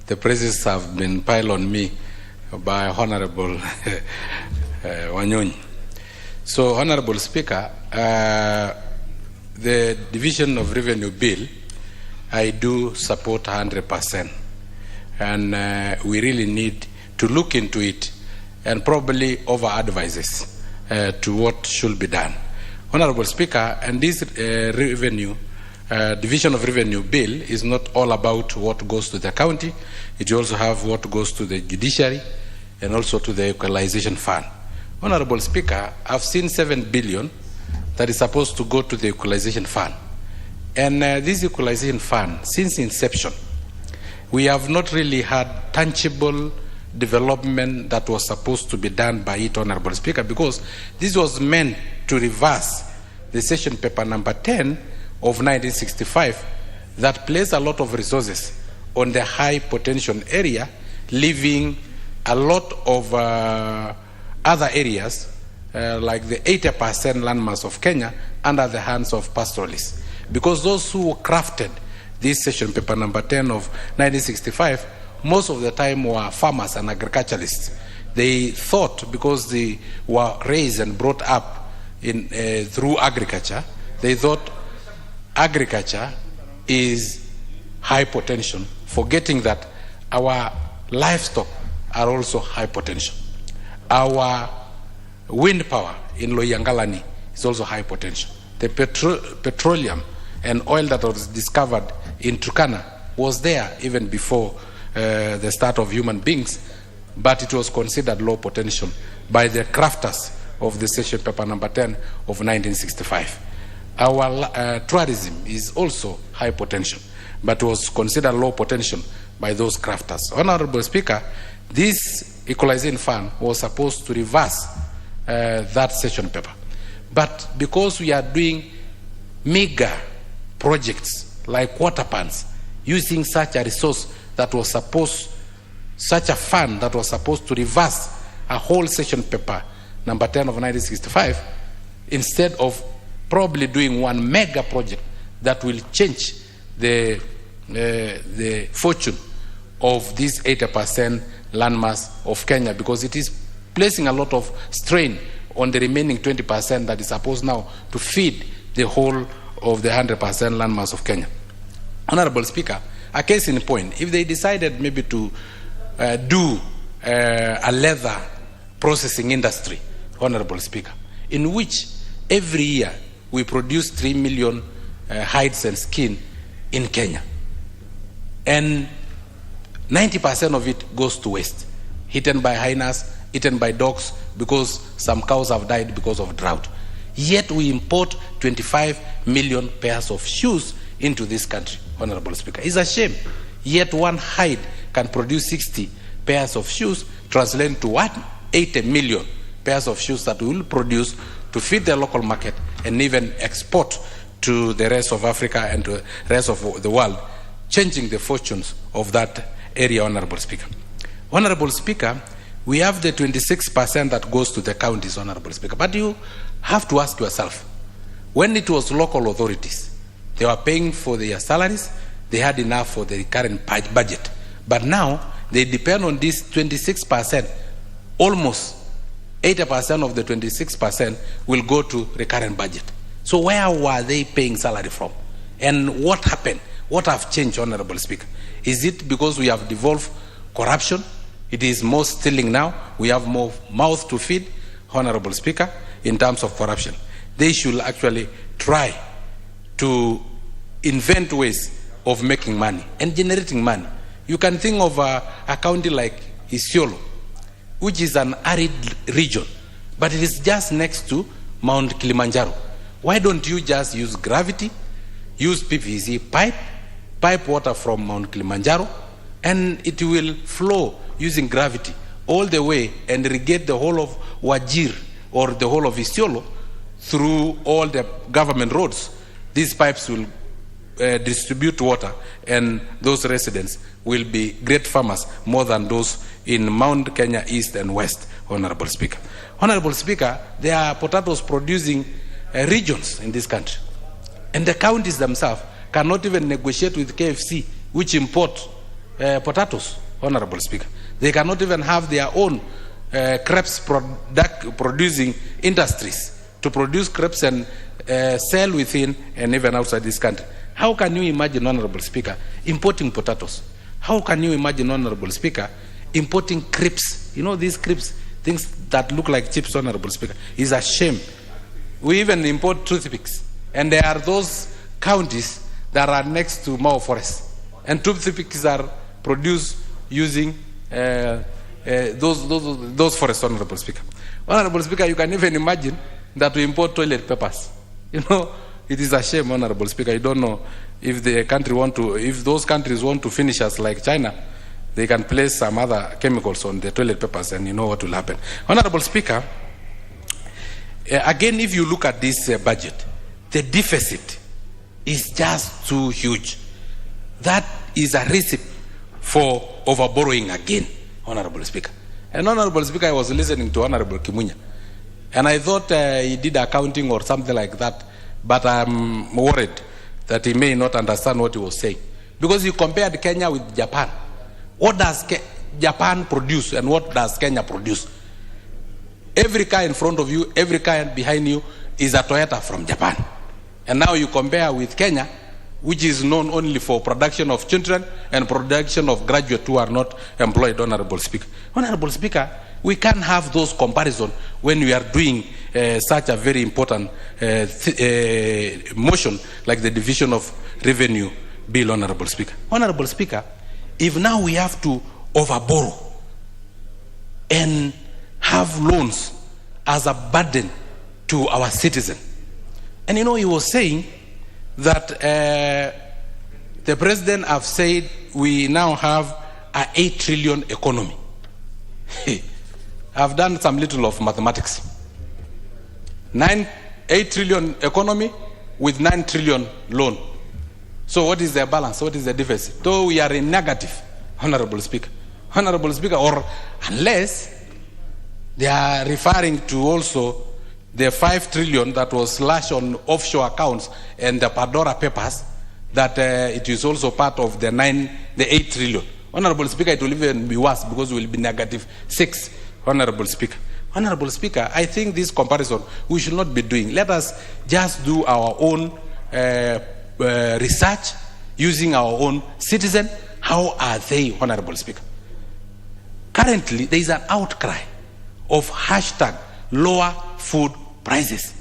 S8: The praises have been piled on me by Honorable Wanyonyi. So, Honorable Speaker, the Division of Revenue Bill, I do support 100%. And we really need to look into it and probably over-advises to what should be done. Honorable Speaker, and this Division of Revenue Bill is not all about what goes to the county. It also have what goes to the judiciary and also to the Equalization Fund. Honorable Speaker, I've seen 7 billion that is supposed to go to the Equalization Fund. And this Equalization Fund, since inception, we have not really had tangible development that was supposed to be done by it, Honorable Speaker, because this was meant to reverse the session paper number 10 of 1965 that placed a lot of resources on the high potential area, leaving a lot of other areas like the 80% landmass of Kenya under the hands of pastoralists. Because those who crafted this session paper number 10 of 1965, most of the time were farmers and agriculturalists. They thought, because they were raised and brought up in through agriculture, they thought agriculture is high potential, forgetting that our livestock are also high potential. Our wind power in Loyangalani is also high potential. The petroleum and oil that was discovered in Turkana was there even before the start of human beings, but it was considered low potential by the crafters of the session paper number 10 of 1965. Our tourism is also high potential, but was considered low potential by those crafters. Honorable Speaker, this Equalization Fund was supposed to reverse that session paper. But because we are doing mega projects like water pans, using such a resource that was supposed, such a fund that was supposed to reverse a whole session paper number 10 of 1965, instead of probably doing one mega project that will change the fortune of this 80% landmass of Kenya, because it is placing a lot of strain on the remaining 20% that is supposed now to feed the whole of the 100% landmass of Kenya. Honorable Speaker, a case in point, if they decided maybe to do a leather processing industry, Honorable Speaker, in which every year we produce 3 million hides and skin in Kenya, and 90% of it goes to waste, eaten by hyenas, eaten by dogs, because some cows have died because of drought. Yet we import 25 million pairs of shoes into this country, Honorable Speaker. It's a shame. Yet one hide can produce 60 pairs of shoes, translating to 180 million pairs of shoes that we will produce to feed the local market and even export to the rest of Africa and to the rest of the world, changing the fortunes of that area, Honorable Speaker. Honorable Speaker, we have the 26% that goes to the counties, Honorable Speaker. But you have to ask yourself, when it was local authorities, they were paying for their salaries, they had enough for the current budget. But now, they depend on this 26%. Almost 80% of the 26% will go to recurrent budget. So where were they paying salary from? And what happened? What have changed, Honorable Speaker? Is it because we have devolved corruption? It is more stealing now. We have more mouth to feed, Honorable Speaker, in terms of corruption. They should actually try to invent ways of making money and generating money. You can think of a county like Isiolo, which is an arid region, but it is just next to Mount Kilimanjaro. Why don't you just use gravity, use PVC pipe water from Mount Kilimanjaro, and it will flow using gravity all the way and irrigate the whole of Wajir or the whole of Isiolo through all the government roads. These pipes will distribute water, and those residents will be great farmers more than those in Mount Kenya East and West, Honorable Speaker. Honorable Speaker, there are potatoes producing regions in this country, and the counties themselves cannot even negotiate with KFC, which import potatoes, Honorable Speaker. They cannot even have their own crepes producing industries to produce crepes and sell within and even outside this country. How can you imagine, Honorable Speaker, importing potatoes? How can you imagine, Honorable Speaker, importing crepes? You know, these crepes, things that look like chips, Honorable Speaker, is a shame. We even import toothpicks, and there are those counties that are next to Mao Forest, and toothpicks are produced using those forests, Honorable Speaker. Honorable Speaker, you can even imagine that we import toilet papers. You know, it is a shame, Honorable Speaker. I don't know if the country if those countries want to finish us like China, they can place some other chemicals on the toilet papers, and you know what will happen. Honorable Speaker, again, if you look at this budget, the deficit is just too huge. That is a recipe for overborrowing again, Honorable Speaker. And Honorable Speaker, I was listening to Honorable Kimunya, and I thought he did accounting or something like that, but I'm worried that he may not understand what he was saying. Because he compared Kenya with Japan. What does Japan produce and what does Kenya produce? Every car in front of you, every car behind you is a Toyota from Japan. And now you compare with Kenya, which is known only for production of children and production of graduates who are not employed, Honorable Speaker. Honorable Speaker, we can't have those comparisons when we are doing such a very important motion like the Division of Revenue Bill, Honorable Speaker. Honorable Speaker, if now we have to overborrow and have loans as a burden to our citizens, and you know, he was saying that the president have said we now have an 8 trillion economy. I've done some little of mathematics. 8 trillion economy with 9 trillion loan. So what is the balance? What is the deficit? So we are in negative, Honorable Speaker. Honorable Speaker, or unless they are referring to also the 5 trillion that was slashed on offshore accounts and the Pandora Papers, that it is also part of the 8 trillion. Honorable Speaker, it will even be worse because it will be negative 6, Honorable Speaker. Honorable Speaker, I think this comparison we should not be doing. Let us just do our own research using our own citizens. How are they, Honorable Speaker? Currently, there is an outcry of hashtag lower food prices.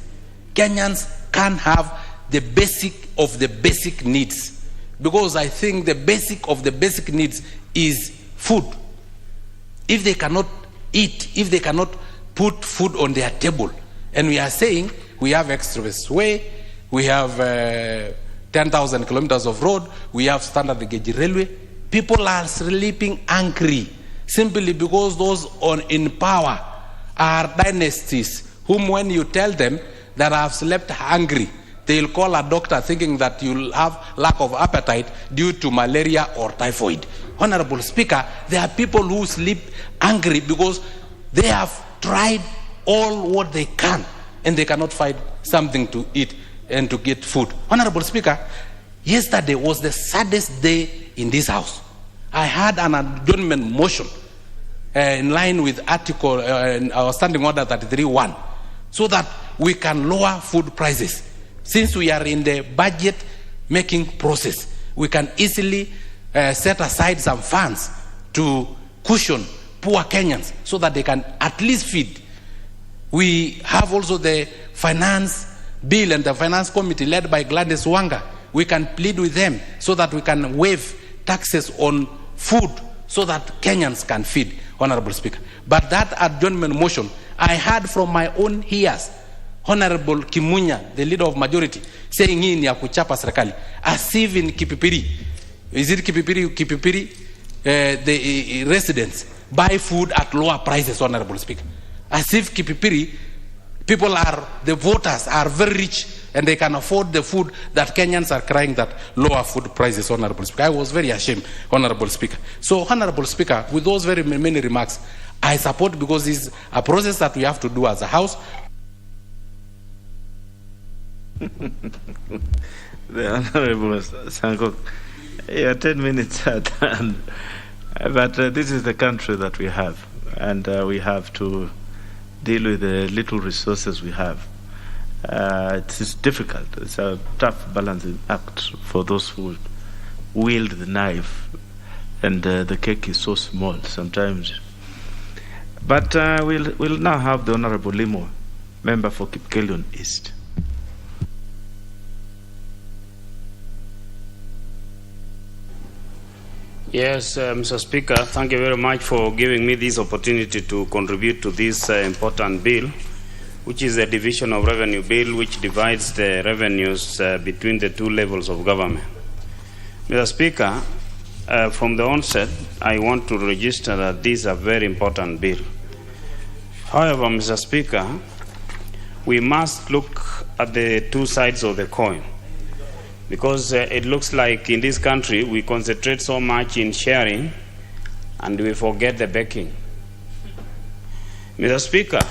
S8: Kenyans can't have the basic of the basic needs, because I think the basic of the basic needs is food. If they cannot eat, if they cannot put food on their table, and we are saying we have expressway, we have 10,000 kilometers of road, we have standard gauge railway, people are sleeping angry simply because those in power are dynasties whom, when you tell them that I have slept hungry, they'll call a doctor thinking that you'll have lack of appetite due to malaria or typhoid. Honorable Speaker, there are people who sleep angry because they have tried all what they can and they cannot find something to eat and to get food. Honorable Speaker, yesterday was the saddest day in this house. I had an adjournment motion in line with article our standing order 33.1, so that we can lower food prices. Since we are in the budget making process, we can easily set aside some funds to cushion poor Kenyans so that they can at least feed. We have also the finance bill and the finance committee led by Gladys Wanga, we can plead with them so that we can waive taxes on food so that Kenyans can feed, Honorable Speaker. But that adjournment motion, I heard from my own ears, Honorable Kimunya, the leader of majority, saying hii ni ya kuchapa serikali, as if in Kipipiri, is it Kipipiri, the residents buy food at lower prices, Honorable Speaker. As if Kipipiri, the voters are very rich and they can afford the food that Kenyans are crying that lower food prices, Honorable Speaker. I was very ashamed, Honorable Speaker. So, Honorable Speaker, with those very many remarks, I support, because it's a process that we have to do as a House.
S2: The Honorable Sankok, 10 minutes are done. But this is the country that we have, and we have to deal with the little resources we have. It is difficult. It's a tough balancing act for those who wield the knife, and the cake is so small sometimes. But we'll now have the Honorable Limo, member for Kipkelion East.
S9: Yes, Mr. Speaker, thank you very much for giving me this opportunity to contribute to this important bill, which is a division of revenue bill which divides the revenues between the two levels of government. Mr. Speaker, from the onset, I want to register that this is a very important bill. However, Mr. Speaker, we must look at the two sides of the coin, because it looks like in this country we concentrate so much in sharing and we forget the backing. Mr. Speaker,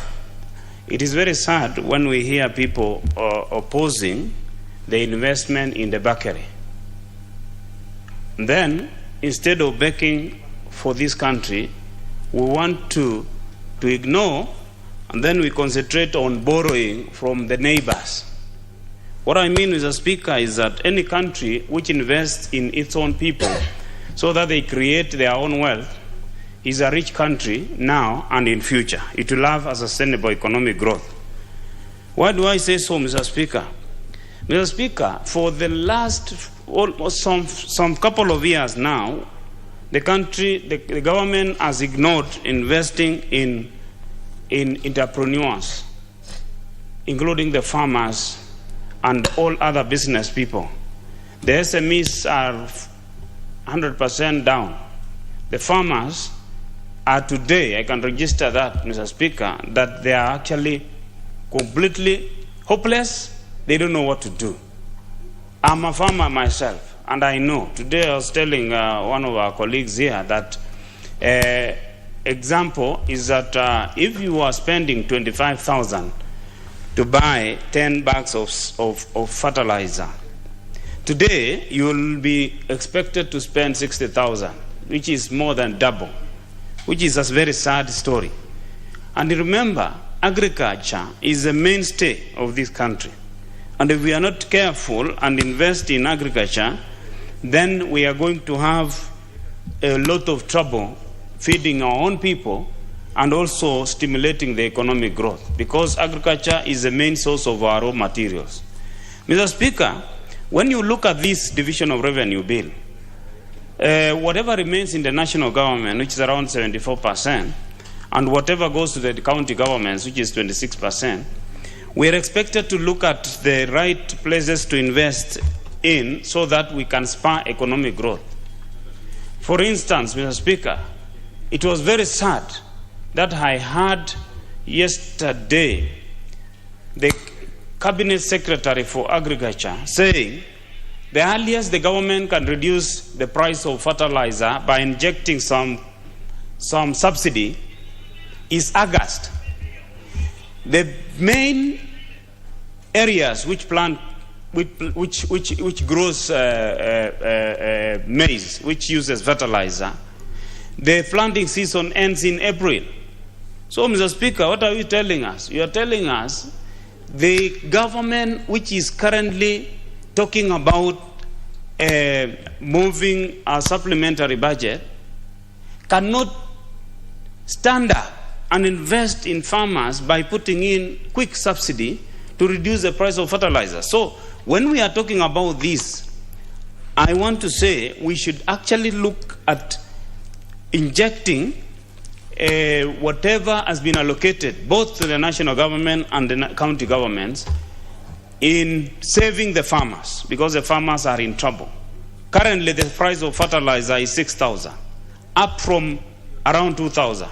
S9: it is very sad when we hear people opposing the investment in the bakery. Then, instead of backing for this country, we want to ignore, and then we concentrate on borrowing from the neighbors. What I mean, Mr. Speaker, is that any country which invests in its own people so that they create their own wealth is a rich country now and in future. It will have a sustainable economic growth. Why do I say so, Mr. Speaker? Mr. Speaker, for the last some couple of years now, the government has ignored investing in entrepreneurs, including the farmers and all other business people. The SMEs are 100% down. The farmers are today, I can register that, Mr. Speaker, that they are actually completely hopeless. They don't know what to do. I'm a farmer myself, and I know. Today I was telling one of our colleagues here that example is that if you are spending 25,000 to buy 10 bags of fertilizer, today you will be expected to spend 60,000, which is more than double, which is a very sad story. And remember, agriculture is the mainstay of this country. And if we are not careful and invest in agriculture, then we are going to have a lot of trouble feeding our own people and also stimulating the economic growth, because agriculture is the main source of our raw materials. Mr. Speaker, when you look at this division of revenue bill, whatever remains in the national government, which is around 74%, and whatever goes to the county governments, which is 26%, we are expected to look at the right places to invest in so that we can spur economic growth. For instance, Mr. Speaker, it was very sad that I heard yesterday the Cabinet Secretary for Agriculture saying the earliest the government can reduce the price of fertilizer by injecting some subsidy is August. The main areas which plant which grows maize, which uses fertilizer, the planting season ends in April. So, Mr. Speaker, what are you telling us? You are telling us the government which is currently talking about moving a supplementary budget cannot stand up and invest in farmers by putting in quick subsidy to reduce the price of fertilizer. So when we are talking about this, I want to say we should actually look at injecting whatever has been allocated, both to the national government and the county governments, in saving the farmers, because the farmers are in trouble. Currently, the price of fertilizer is 6,000, up from around 2,000.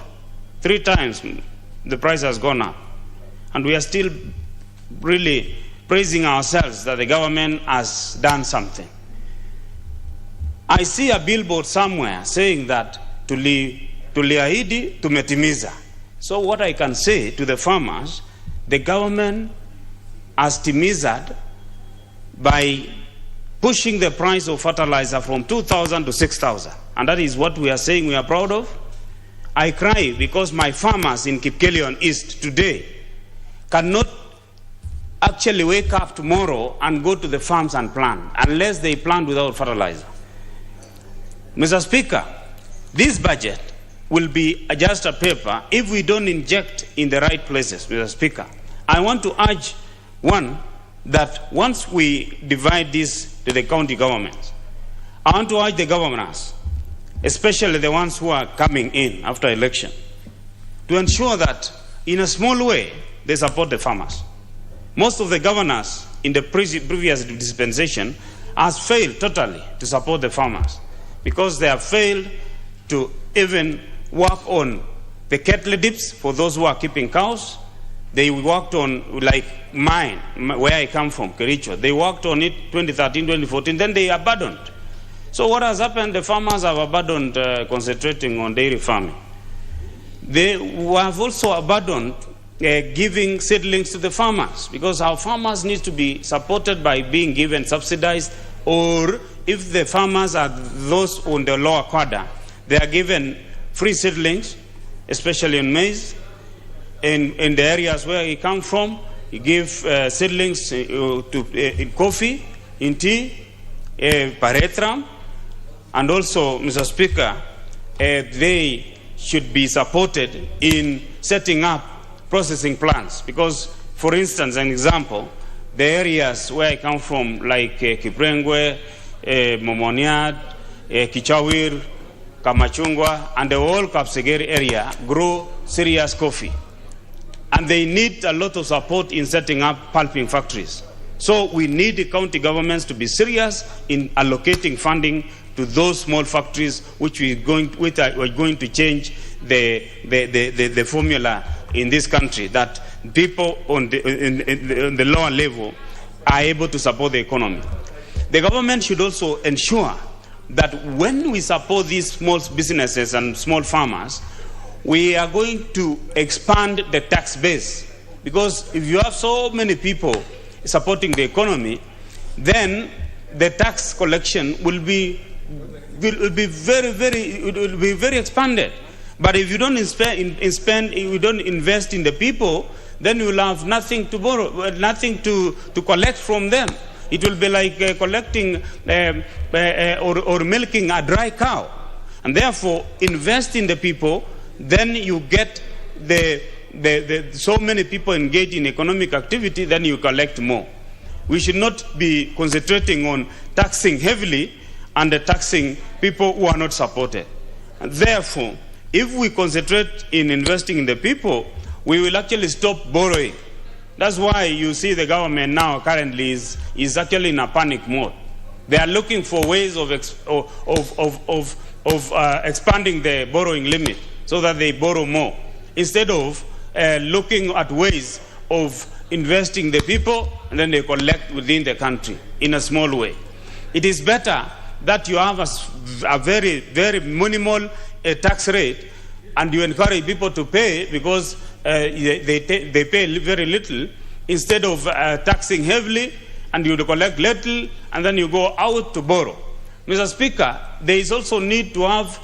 S9: 3 times the price has gone up. And we are still really praising ourselves that the government has done something. I see a billboard somewhere saying that tuliahidi tumetimiza. So what I can say to the farmers, the government has timized by pushing the price of fertilizer from 2,000 to 6,000. And that is what we are saying we are proud of. I cry because my farmers in Kipkelion East today cannot actually wake up tomorrow and go to the farms and plant unless they plant without fertilizer. Mr. Speaker, this budget will be just a paper if we don't inject in the right places, Mr. Speaker. I want to urge, one, that once we divide this to the county governments, I want to urge the governors, especially the ones who are coming in after election, to ensure that in a small way they support the farmers. Most of the governors in the previous dispensation has failed totally to support the farmers because they have failed to even work on the cattle dips for those who are keeping cows. They worked on, like mine, where I come from, Kericho. They worked on it 2013, 2014, then they abandoned. So what has happened? The farmers have abandoned concentrating on dairy farming. They have also abandoned giving seedlings to the farmers because our farmers need to be supported by being given subsidized, or if the farmers are those on the lower quadrant, they are given free seedlings, especially in maize. In the areas where he comes from, he give seedlings in coffee, in tea, paretram, and also, Mr. Speaker, they should be supported in setting up processing plants. Because, for instance, an example, the areas where I come from, like Kiprengwe, Momoniad, Kichawir, Kamachungwa, and the whole Kapsegeri area grow serious coffee. And they need a lot of support in setting up pulping factories. So we need the county governments to be serious in allocating funding to those small factories which are going to change the formula in this country, that people on the lower level are able to support the economy. The government should also ensure that when we support these small businesses and small farmers, we are going to expand the tax base. Because if you have so many people supporting the economy, then the tax collection will be very expanded. But if you don't you don't invest in the people, then you will have nothing to borrow, nothing to collect from them. It will be like collecting or milking a dry cow. And therefore, invest in the people, then you get so many people engaged in economic activity, then you collect more. We should not be concentrating on taxing heavily and taxing people who are not supported. And therefore, if we concentrate in investing in the people, we will actually stop borrowing. That's why you see the government now currently is actually in a panic mode. They are looking for ways of expanding the borrowing limit so that they borrow more, instead of looking at ways of investing the people and then they collect within the country in a small way. It is better that you have a very, very minimal tax rate and you encourage people to pay because they pay very little, instead of taxing heavily and you collect little and then you go out to borrow. Mr. Speaker, there is also need to have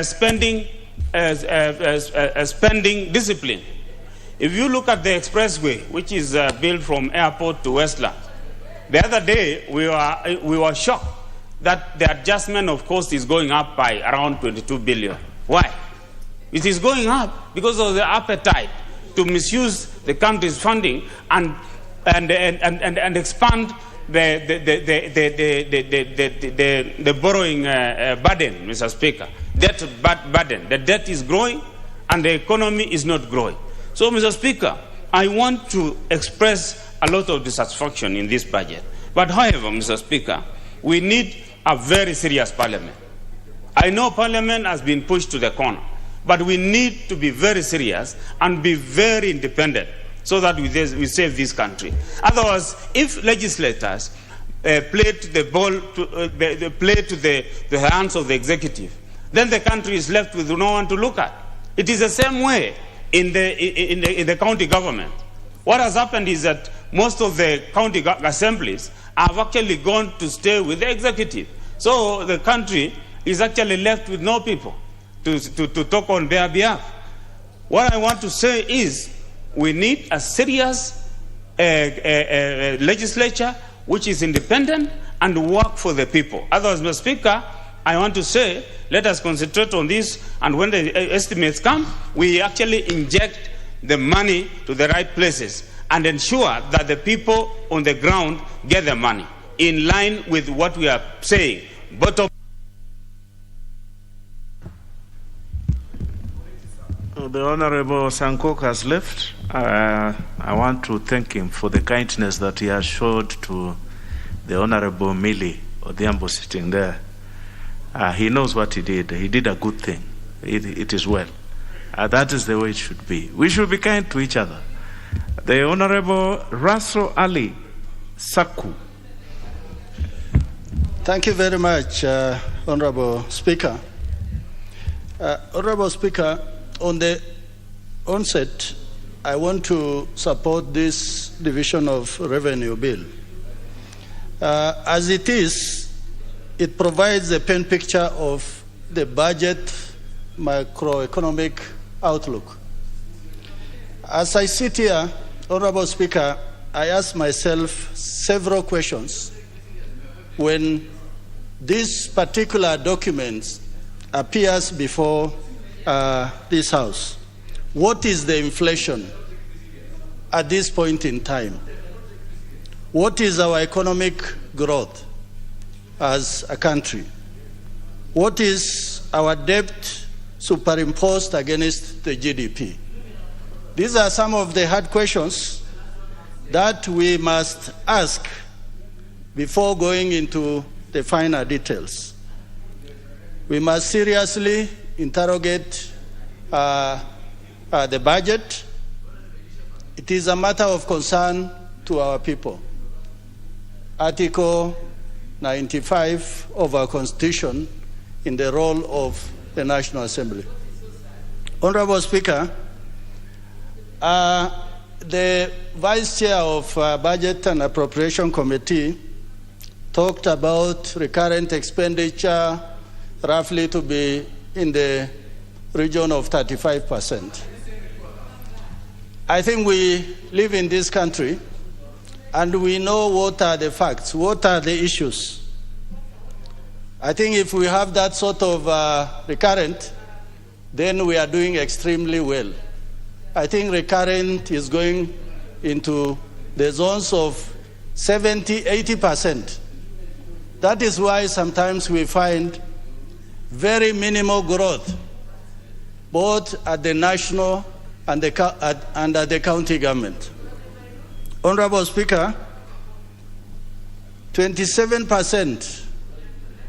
S9: spending discipline. If you look at the expressway, which is built from airport to Westland, the other day we were shocked that the adjustment of cost is going up by around 22 billion. Why? It is going up because of the appetite to misuse the country's funding and and expand the borrowing burden, Mr. Speaker. Debt burden. The debt is growing and the economy is not growing. So, Mr. Speaker, I want to express a lot of dissatisfaction in this budget. But however, Mr. Speaker, we need a very serious parliament. I know parliament has been pushed to the corner, but we need to be very serious and be very independent so that we save this country. Otherwise, if legislators play to the ball, play to the hands of the executive, then the country is left with no one to look at. It is the same way in the county government. What has happened is that most of the county assemblies have actually gone to stay with the executive. So the country is actually left with no people to talk on their behalf. What I want to say is we need a serious legislature which is independent and work for the people. Otherwise, Mr. Speaker, I want to say let us concentrate on this, and when the estimates come, we actually inject the money to the right places and ensure that the people on the ground get the money in line with what we are saying.
S2: The Honorable Sankok has left. I want to thank him for the kindness that he has showed to the Honorable Millie Odhiambo sitting there. He knows what he did. He did a good thing. It is well. That is the way it should be. We should be kind to each other. The Honorable Russell Ali Saku.
S10: Thank you very much, Honorable Speaker. Honorable Speaker, on the onset, I want to support this division of revenue bill. As it is, it provides a pen picture of the budget macroeconomic outlook. As I sit here, Honorable Speaker, I ask myself several questions when this particular document appears before this House. What is the inflation at this point in time? What is our economic growth as a country? What is our debt superimposed against the GDP? These are some of the hard questions that we must ask before going into the finer details. We must seriously interrogate the budget. It is a matter of concern to our people. Article 95 of our Constitution in the role of the National Assembly. Honorable Speaker, the Vice Chair of Budget and Appropriation Committee talked about recurrent expenditure roughly to be in the region of 35%. I think we live in this country and we know what are the facts, what are the issues. I think if we have that sort of recurrent, then we are doing extremely well. I think recurrent is going into the zones of 70, 80%. That is why sometimes we find very minimal growth, both at the national and at the county government. Honorable Speaker, 27%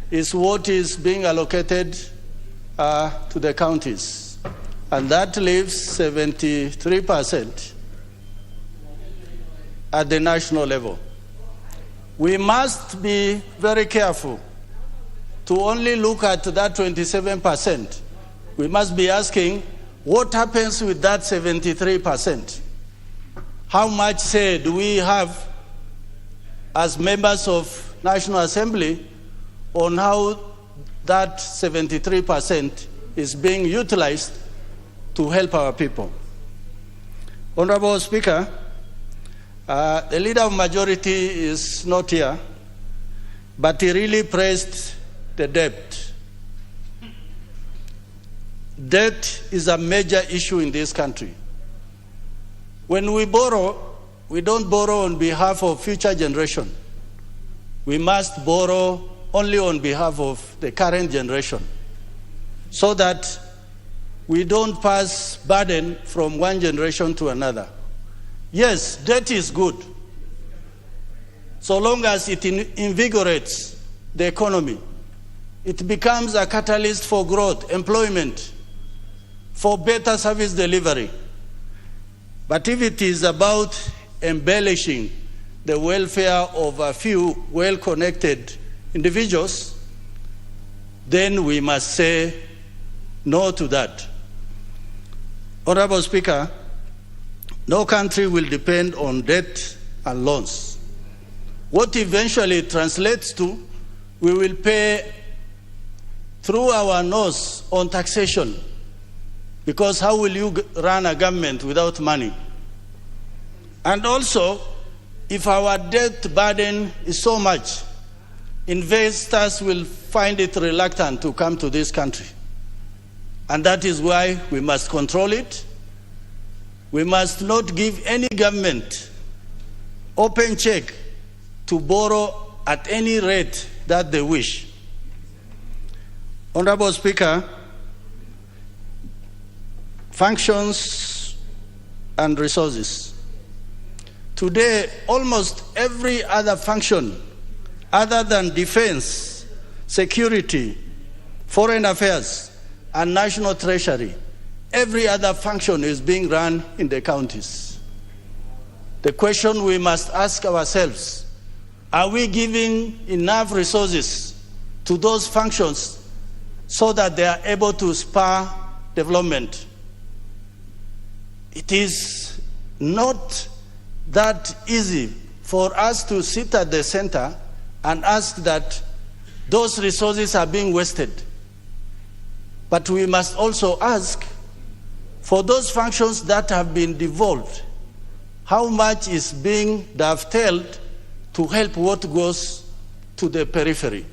S10: is what is being allocated to the counties, and that leaves 73% at the national level. We must be very careful to only look at that 27%. We must be asking, what happens with that 73%? How much say do we have as members of National Assembly on how that 73% is being utilized to help our people? Honorable Speaker, the Leader of Majority is not here, but he really praised the debt. Debt is a major issue in this country. When we borrow, we don't borrow on behalf of future generation. We must borrow only on behalf of the current generation, so that we don't pass burden from one generation to another. Yes, debt is good, so long as it invigorates the economy. It becomes a catalyst for growth, employment, for better service delivery. But if it is about embellishing the welfare of a few well-connected individuals, then we must say no to that. Honorable Speaker, no country will depend on debt and loans. What eventually translates to, we will pay through our nose on taxation, because how will you run a government without money? And also, if our debt burden is so much, investors will find it reluctant to come to this country. And that is why we must control it. We must not give any government open check to borrow at any rate that they wish. Honorable Speaker, functions and resources. Today, almost every other function other than defense, security, foreign affairs, and national treasury, every other function is being run in the counties. The question we must ask ourselves, are we giving enough resources to those functions so that they are able to spur development? It is not that easy for us to sit at the center and ask that those resources are being wasted. But we must also ask, for those functions that have been devolved, how much is being dovetailed to help what goes to the periphery?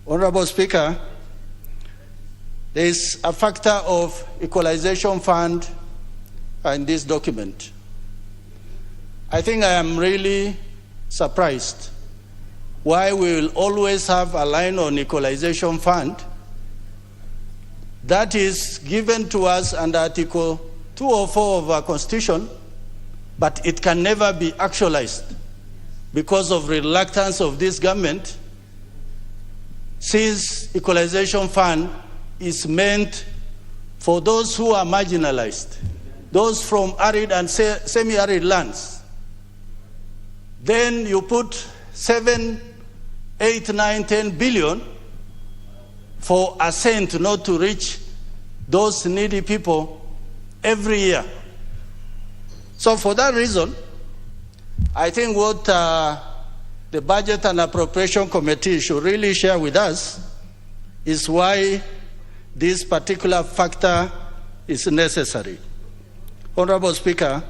S10: Honorable Speaker, there is a factor of equalization fund in this document. I think I am really surprised why we will always have a line on equalization fund that is given to us under Article 204 of our Constitution, but it can never be actualized because of reluctance of this government, since equalization fund is meant for those who are marginalized, those from arid and semi-arid lands. Then you put 7, 8, 9, 10 billion for a cent not to reach those needy people every year. So for that reason, I think what the Budget and Appropriation Committee should really share with us is why this particular factor is necessary. Honorable Speaker,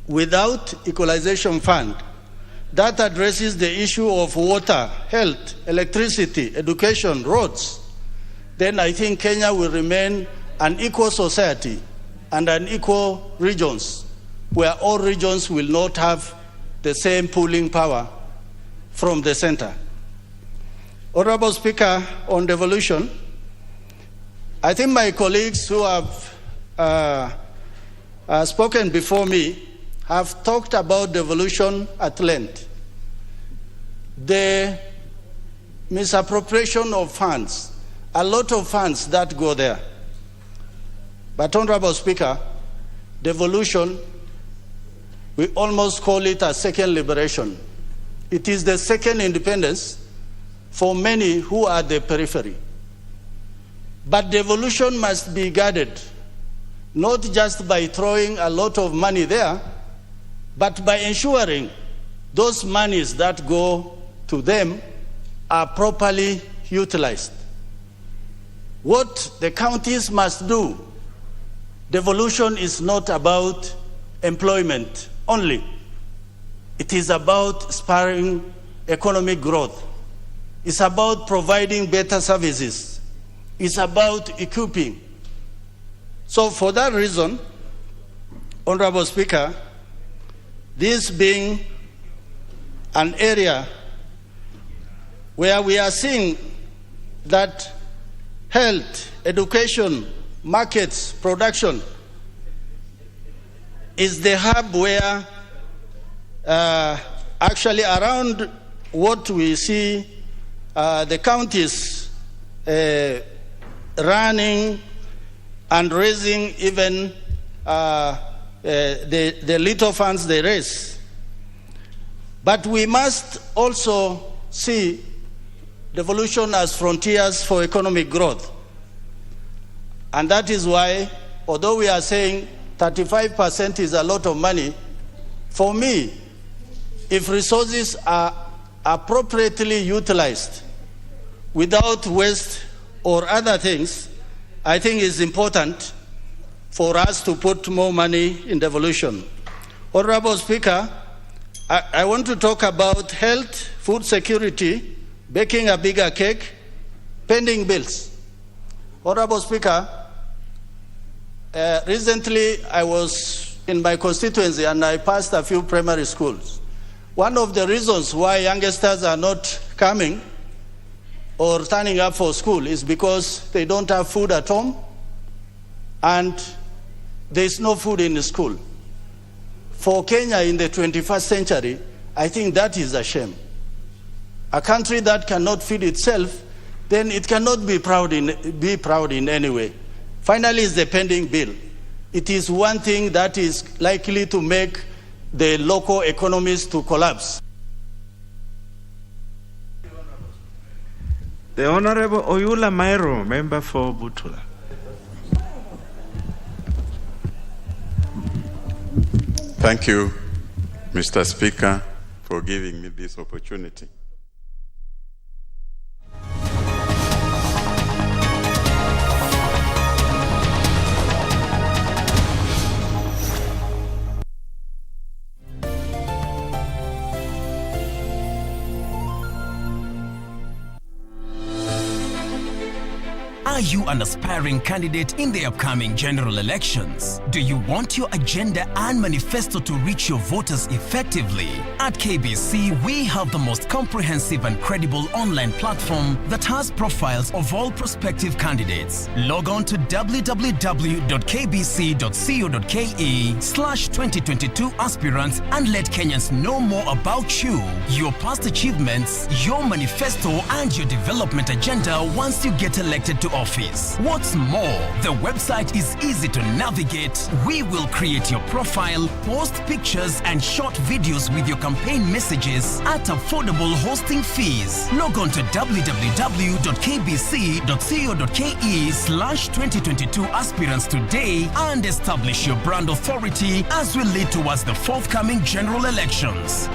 S10: without equalization fund that addresses the issue of water, health, electricity, education, roads, then I think Kenya will remain an equal society and an equal regions, where all regions will not have the same pooling power from the center. Honorable Speaker, on devolution, I think my colleagues who have spoken before me have talked about devolution at length. The misappropriation of funds, a lot of funds that go there. But Honorable Speaker, devolution, we almost call it a second liberation. It is the second independence for many who are the periphery. But devolution must be guarded, not just by throwing a lot of money there, but by ensuring those monies that go to them are properly utilized. What the counties must do, devolution is not about employment only. It is about spurring economic growth. It's about providing better services. It's about equipping. So for that reason, Honorable Speaker, this being an area where we are seeing that health, education, markets, production is the hub where actually around what we see the counties running and raising even the little funds they raise. But we must also see devolution as frontiers for economic growth. And that is why, although we are saying 35% is a lot of money, for me, if resources are appropriately utilized without waste or other things, I think it's important for us to put more money in devolution. Honorable Speaker, I want to talk about health, food security, baking a bigger cake, pending bills. Honorable Speaker, recently I was in my constituency and I passed a few primary schools. One of the reasons why youngsters are not coming or turning up for school is because they don't have food at home and there's no food in the school. For Kenya in the 21st century, I think that is a shame. A country that cannot feed itself, then it cannot be proud in any way. Finally, is the pending bill. It is one thing that is likely to make the local economies to collapse.
S2: The Honorable Oyula Mairo, member for Butula.
S6: Thank you, Mr. Speaker, for giving me this opportunity.
S11: Are you an aspiring candidate in the upcoming general elections? Do you want your agenda and manifesto to reach your voters effectively? At KBC, we have the most comprehensive and credible online platform that has profiles of all prospective candidates. Log on to www.kbc.co.ke/2022 aspirants and let Kenyans know more about you, your past achievements, your manifesto, and your development agenda once you get elected to office. What's more, the website is easy to navigate. We will create your profile, post pictures and short videos with your campaign messages at affordable hosting fees. Log on to www.kbc.co.ke/2022 aspirants today and establish your brand authority as we lead towards the forthcoming general elections.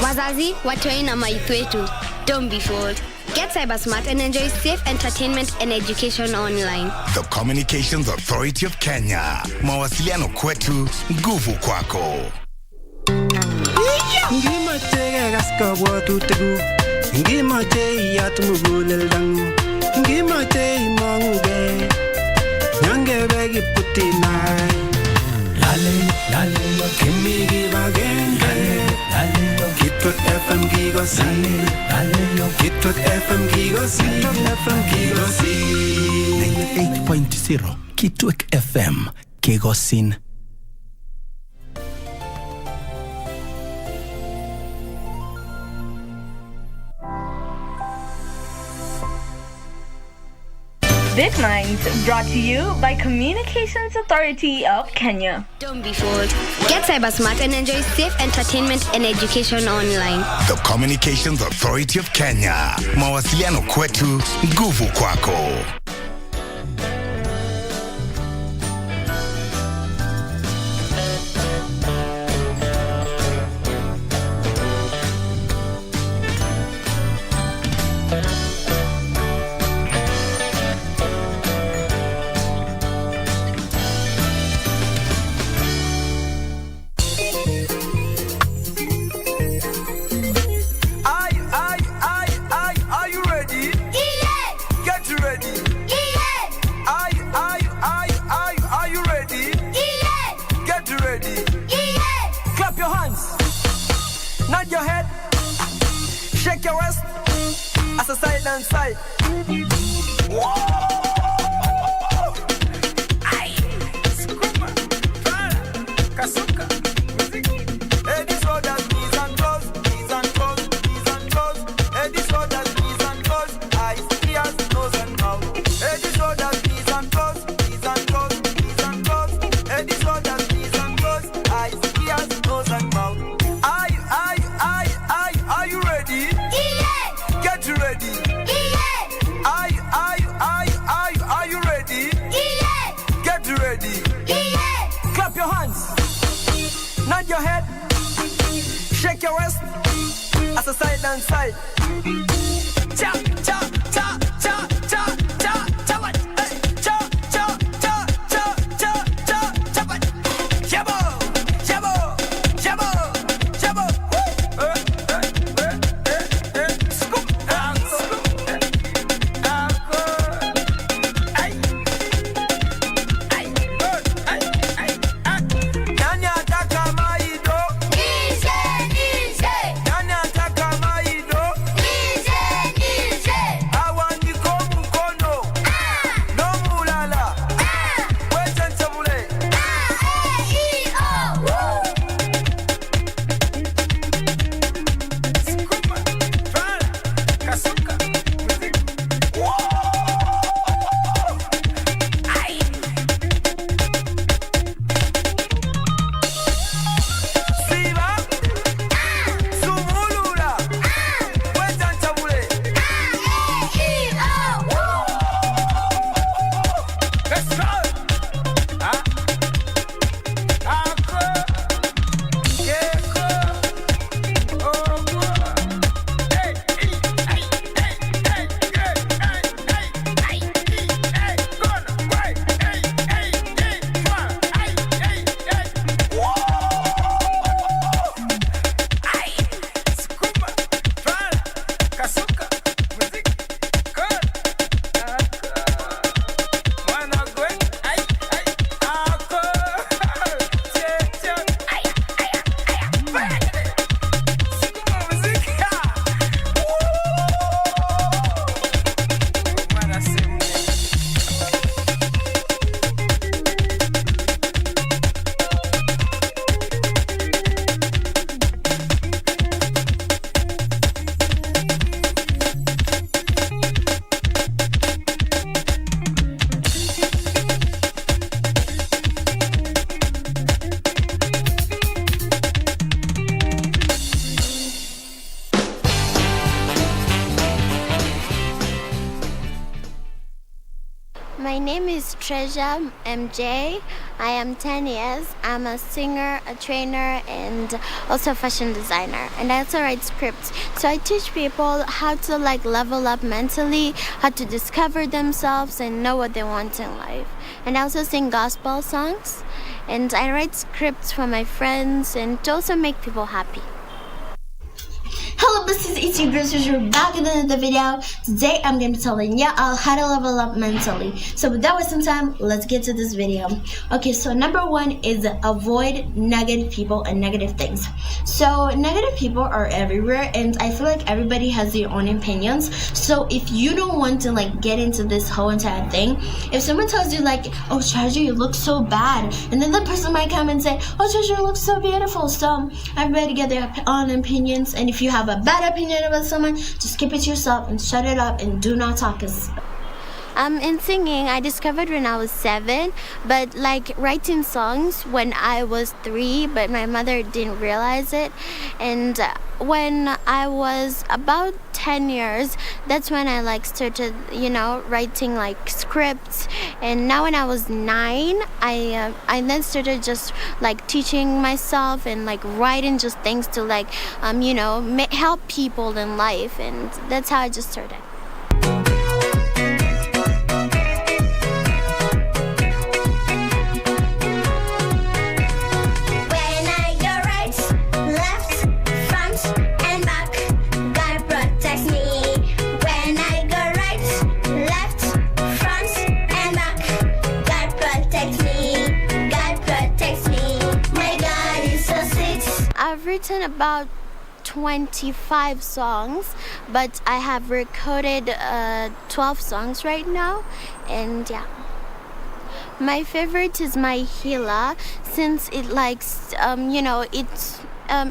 S12: Wazazi, watoi na maithu wetu. Don't be fooled. Get cyber smart and enjoy safe entertainment and education online.
S13: The Communications Authority of Kenya. Mawasiliano kwetu, nguvu kwako.
S14: Ngima tega gaska watu tegu. Ngima te yatmugulel dang. Ngima te mangue. Nyange begi putinai. Lale, lale, kimi give again. Lale, Kitwet FM Gigosi. Kitwet FM Gigosi.
S11: 98.0 Kitwek FM Gigosin.
S15: This Night brought to you by Communications Authority of Kenya.
S12: Don't be fooled. Get cyber smart and enjoy safe entertainment and education online.
S13: The Communications Authority of Kenya. Mawasiliano kwetu, nguvu kwako.
S14: Are you ready?
S16: your waist as a side and side. Whoa! Kasuka, hey, this orders knees and toes, knees and toes, knees and toes. Hey, this orders knees and toes, eyes, ears, nose and mouth. Hey, this orders knees and toes, knees and toes, knees and toes. Hey, this orders knees and toes, eyes, ears, nose and mouth. Are you ready? Yeah. Get ready. Yeah. Are you ready? Yeah. Get ready. Yeah. Clap your hands. Nod your head, shake your waist, as a side and side. Cha cha cha cha cha cha cha what? Cha cha cha cha cha cha cha what? Jabo, jabo, jabo, jabo. Scoop,
S17: My name is Treasure MJ. I am 10 years. I'm a singer, a trainer, and also a fashion designer. And I also write scripts. So I teach people how to level up mentally, how to discover themselves and know what they want in life. And I also sing gospel songs. And I write scripts for my friends and to also make people happy.
S18: Hello, this is Itzy Groceries. We're back in another video. Today I'm going to be telling you all how to level up mentally. So without wasting time, let's get to this video. Okay, so number one is avoid negative people and negative things. So negative people are everywhere, and I feel like everybody has their own opinions. So if you don't want to get into this whole entire thing, if someone tells you oh Treasure, you look so bad, and then the person might come and say, oh Treasure, you look so beautiful. So everybody get their own opinions, and if you have a bad opinion about someone, just keep it to yourself and shut it up and do not talk.
S17: In singing, I discovered when I was 7, but writing songs when I was 3, but my mother didn't realize it. And when I was about 10 years, that's when I started, writing scripts. And now when I was 9, I then started just teaching myself and writing just things to help people in life, and that's how I just started. I've written about 25 songs, but I have recorded 12 songs right now, and yeah. My favorite is My Healer, since it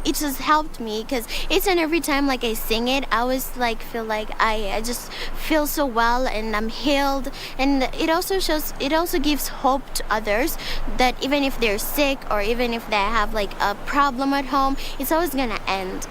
S17: it just helped me, because each and every time like I sing it, I always like feel like I just feel so well and I'm healed, and it also gives hope to others that even if they're sick or even if they have like a problem at home, it's always gonna end.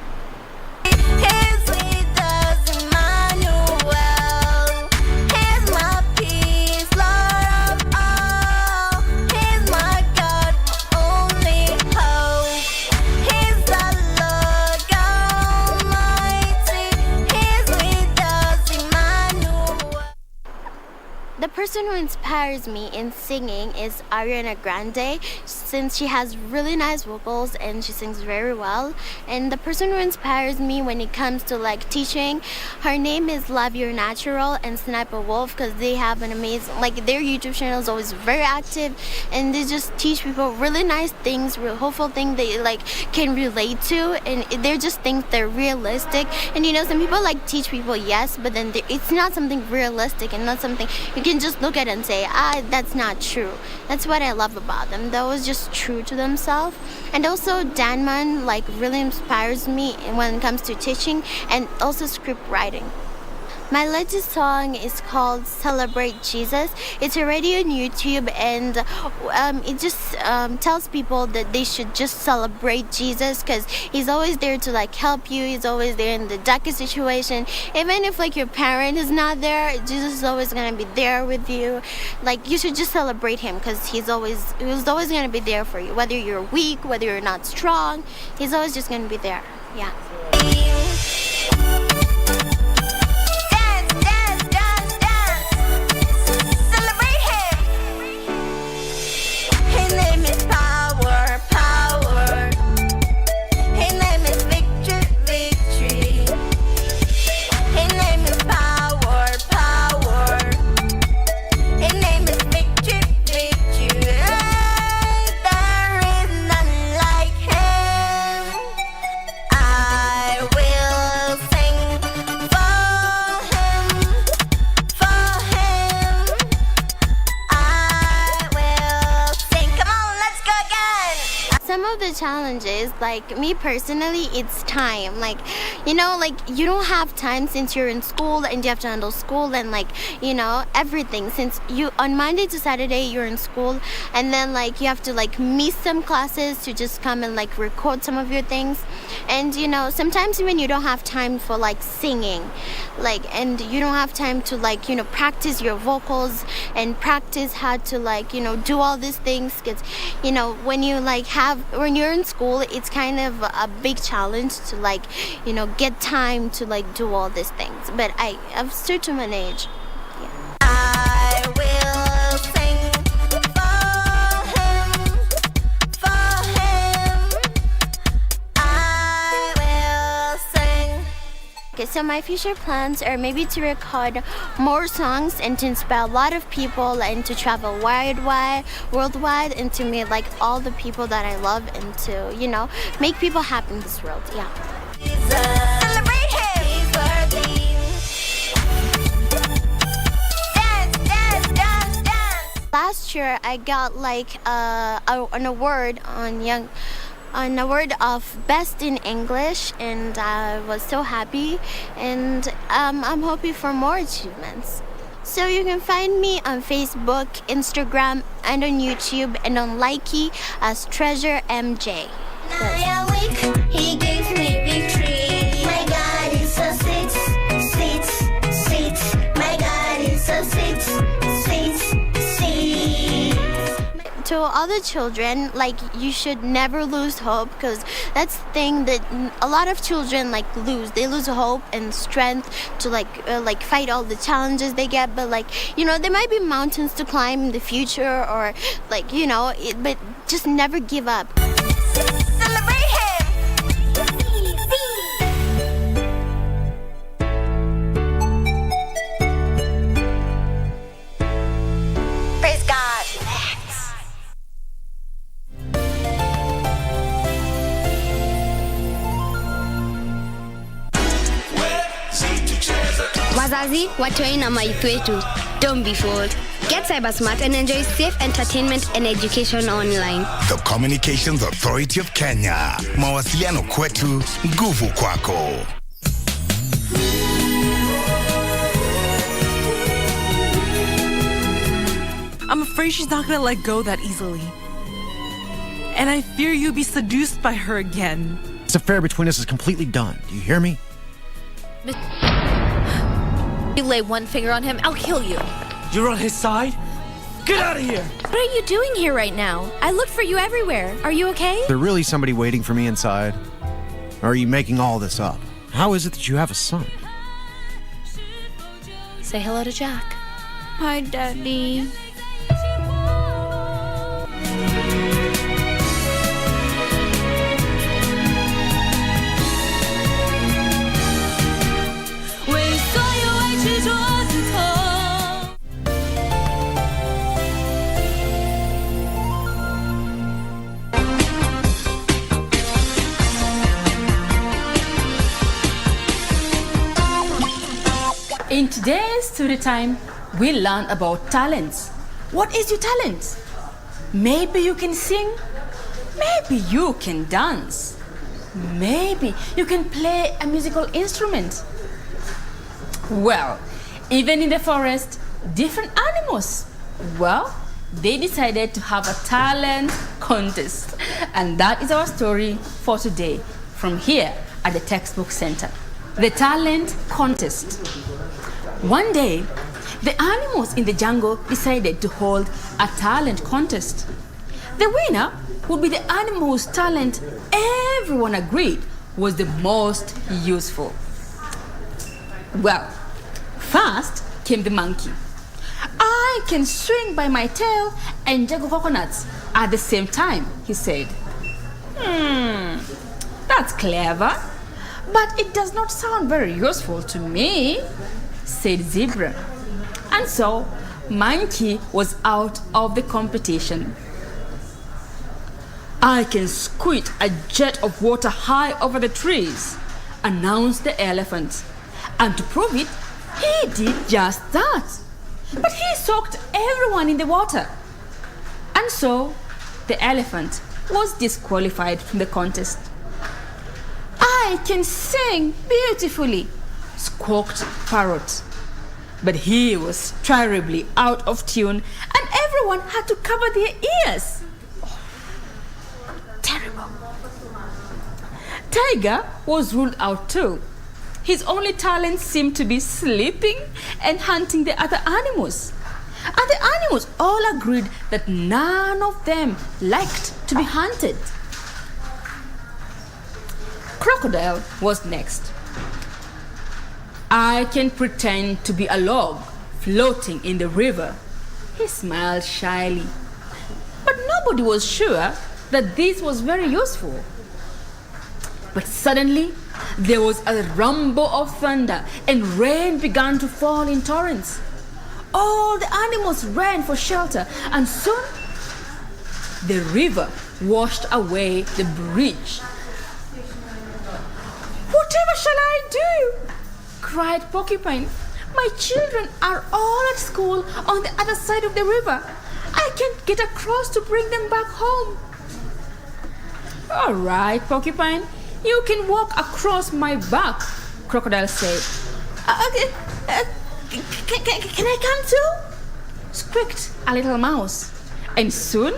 S17: The person who inspires me in singing is Ariana Grande, since she has really nice vocals and she sings very well. And the person who inspires me when it comes to like teaching, her name is Love Your Natural and Sniper Wolf, because they have an amazing, like their YouTube channel is always very active, and they just teach people really nice things, real hopeful things they like can relate to, and they're just things they're realistic. And some people like teach people, yes, but then it's not something realistic and not something you can just look at and say, that's not true. That's what I love about them. That was just true to themselves. And also Danman like really inspires me when it comes to teaching and also script writing. My latest song is called Celebrate Jesus. It's already on YouTube, and it just tells people that they should just celebrate Jesus, because he's always there to like help you. He's always there in the darkest situation. Even if like your parent is not there, Jesus is always going to be there with you. Like you should just celebrate him, because he's always going to be there for you. Whether you're weak, whether you're not strong, he's always just going to be there. Yeah. Some of the challenges, like me personally, it's time. Like, you don't have time since you're in school and you have to handle school and everything. Since you on Monday to Saturday you're in school, and then you have to miss some classes to just come and record some of your things. And sometimes when you don't have time for singing, and you don't have time to practice your vocals and practice how to do all these things, because when you're in school, it's kind of a big challenge to get time to do all these things. But I've still to manage. Yeah. I will sing for him. I will sing. Okay, so my future plans are maybe to record more songs and to inspire a lot of people and to travel worldwide, and to meet all the people that I love, and to, make people happy in this world. Yeah. Celebrate him. He's worthy. Dance. Last year I got an award an award of Best in English, and I was so happy, and I'm hoping for more achievements. So you can find me on Facebook, Instagram, and on YouTube, and on Likey as Treasure MJ. Now weak, he gave me victory. My God is so sweet. My God is so sweet. To all the children, you should never lose hope, because that's the thing that a lot of children lose. They lose hope and strength to fight all the challenges they get. But there might be mountains to climb in the future, or but just never give up. Celebrate him. Praise God.
S12: Wazazi, watoi na maithu wetu. Don't be fooled. Get cyber smart and enjoy safe entertainment and education online.
S13: The Communications Authority of Kenya. Mawasiliano kwetu, nguvu kwako.
S19: I'm afraid she's not gonna let go that easily. And I fear you'll be seduced by her again.
S20: This affair between us is completely done. Do you hear me?
S21: You lay one finger on him, I'll kill you.
S22: You're on his side? Get out of here!
S21: What are you doing here right now? I looked for you everywhere. Are you okay?
S20: Is there really somebody waiting for me inside? Or are you making all this up? How is it that you have a son?
S21: Say hello to Jack.
S17: Hi, Daddy.
S23: In today's story time, we learn about talents. What is your talent? Maybe you can sing. Maybe you can dance. Maybe you can play a musical instrument. Well, even in the forest, different animals, well, they decided to have a talent contest. And that is our story for today from here at the Textbook Center. The Talent Contest. One day, the animals in the jungle decided to hold a talent contest. The winner would be the animal whose talent everyone agreed was the most useful. Well, first came the monkey. I can swing by my tail and juggle coconuts at the same time, he said. That's clever, but it does not sound very useful to me, said Zebra. And so, Monkey was out of the competition. I can squirt a jet of water high over the trees, announced the elephant. And to prove it, he did just that. But he soaked everyone in the water. And so, the elephant was disqualified from the contest. I can sing beautifully, squawked Parrot. But he was terribly out of tune and everyone had to cover their ears. Terrible. Tiger was ruled out too. His only talent seemed to be sleeping and hunting the other animals. And the animals all agreed that none of them liked to be hunted. Crocodile was next. I can pretend to be a log floating in the river, he smiled shyly. But nobody was sure that this was very useful. But suddenly, there was a rumble of thunder and rain began to fall in torrents. All the animals ran for shelter and soon the river washed away the bridge. Whatever shall I do? Cried Porcupine. My children are all at school on the other side of the river. I can't get across to bring them back home. All right, Porcupine. You can walk across my back, Crocodile said. Can I come too? Squeaked a little mouse. And soon,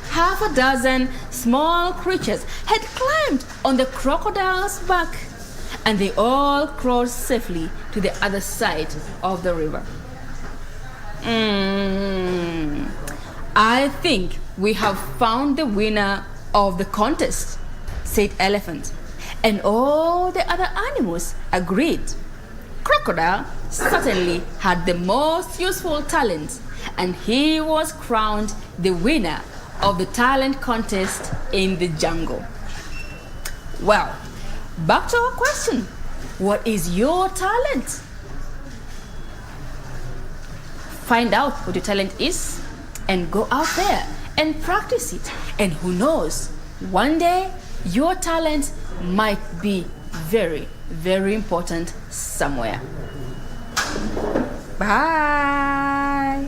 S23: half a dozen small creatures had climbed on the crocodile's back, and they all crawled safely to the other side of the river. I think we have found the winner of the contest, said Elephant, and all the other animals agreed. Crocodile certainly had the most useful talent, and he was crowned the winner of the talent contest in the jungle. Well, back to our question. What is your talent? Find out what your talent is and go out there and practice it. And who knows, one day your talent might be very, very important somewhere.
S1: Bye.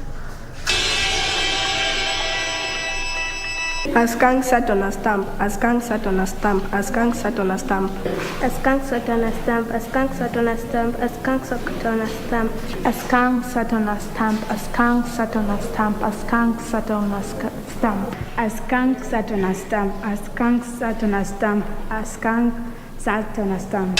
S3: A skunk sat on a stump, a skunk sat on a stump, a skunk sat on a stump.
S4: A skunk sat on a stump, a skunk sat on a stump, a skunk sat on a stump.
S24: A skunk sat on a stump, a skunk sat on a stump, a skunk sat on a stump. A skunk sat on a stump, a skunk sat on a stump, a skunk sat on a stump.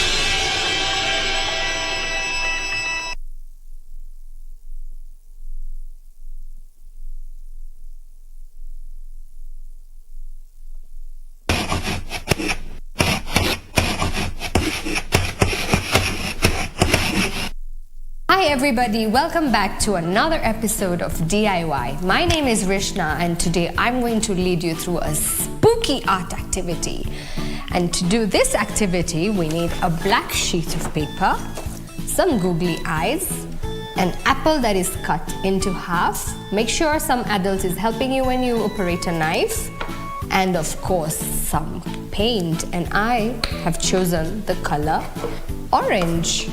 S25: Hi everybody, welcome back to another episode of DIY. My name is Rishna and today I'm going to lead you through a spooky art activity. And to do this activity, we need a black sheet of paper, some googly eyes, an apple that is cut into half. Make sure some adult is helping you when you operate a knife, and of course some paint, and I have chosen the color orange.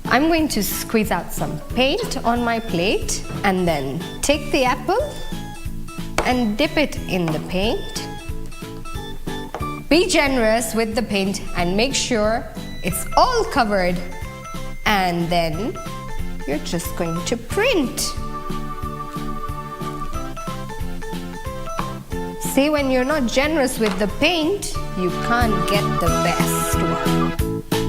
S25: I'm going to squeeze out some paint on my plate and then take the apple and dip it in the paint. Be generous with the paint and make sure it's all covered, and then you're just going to print. See, when you're not generous with the paint, you can't get the best one.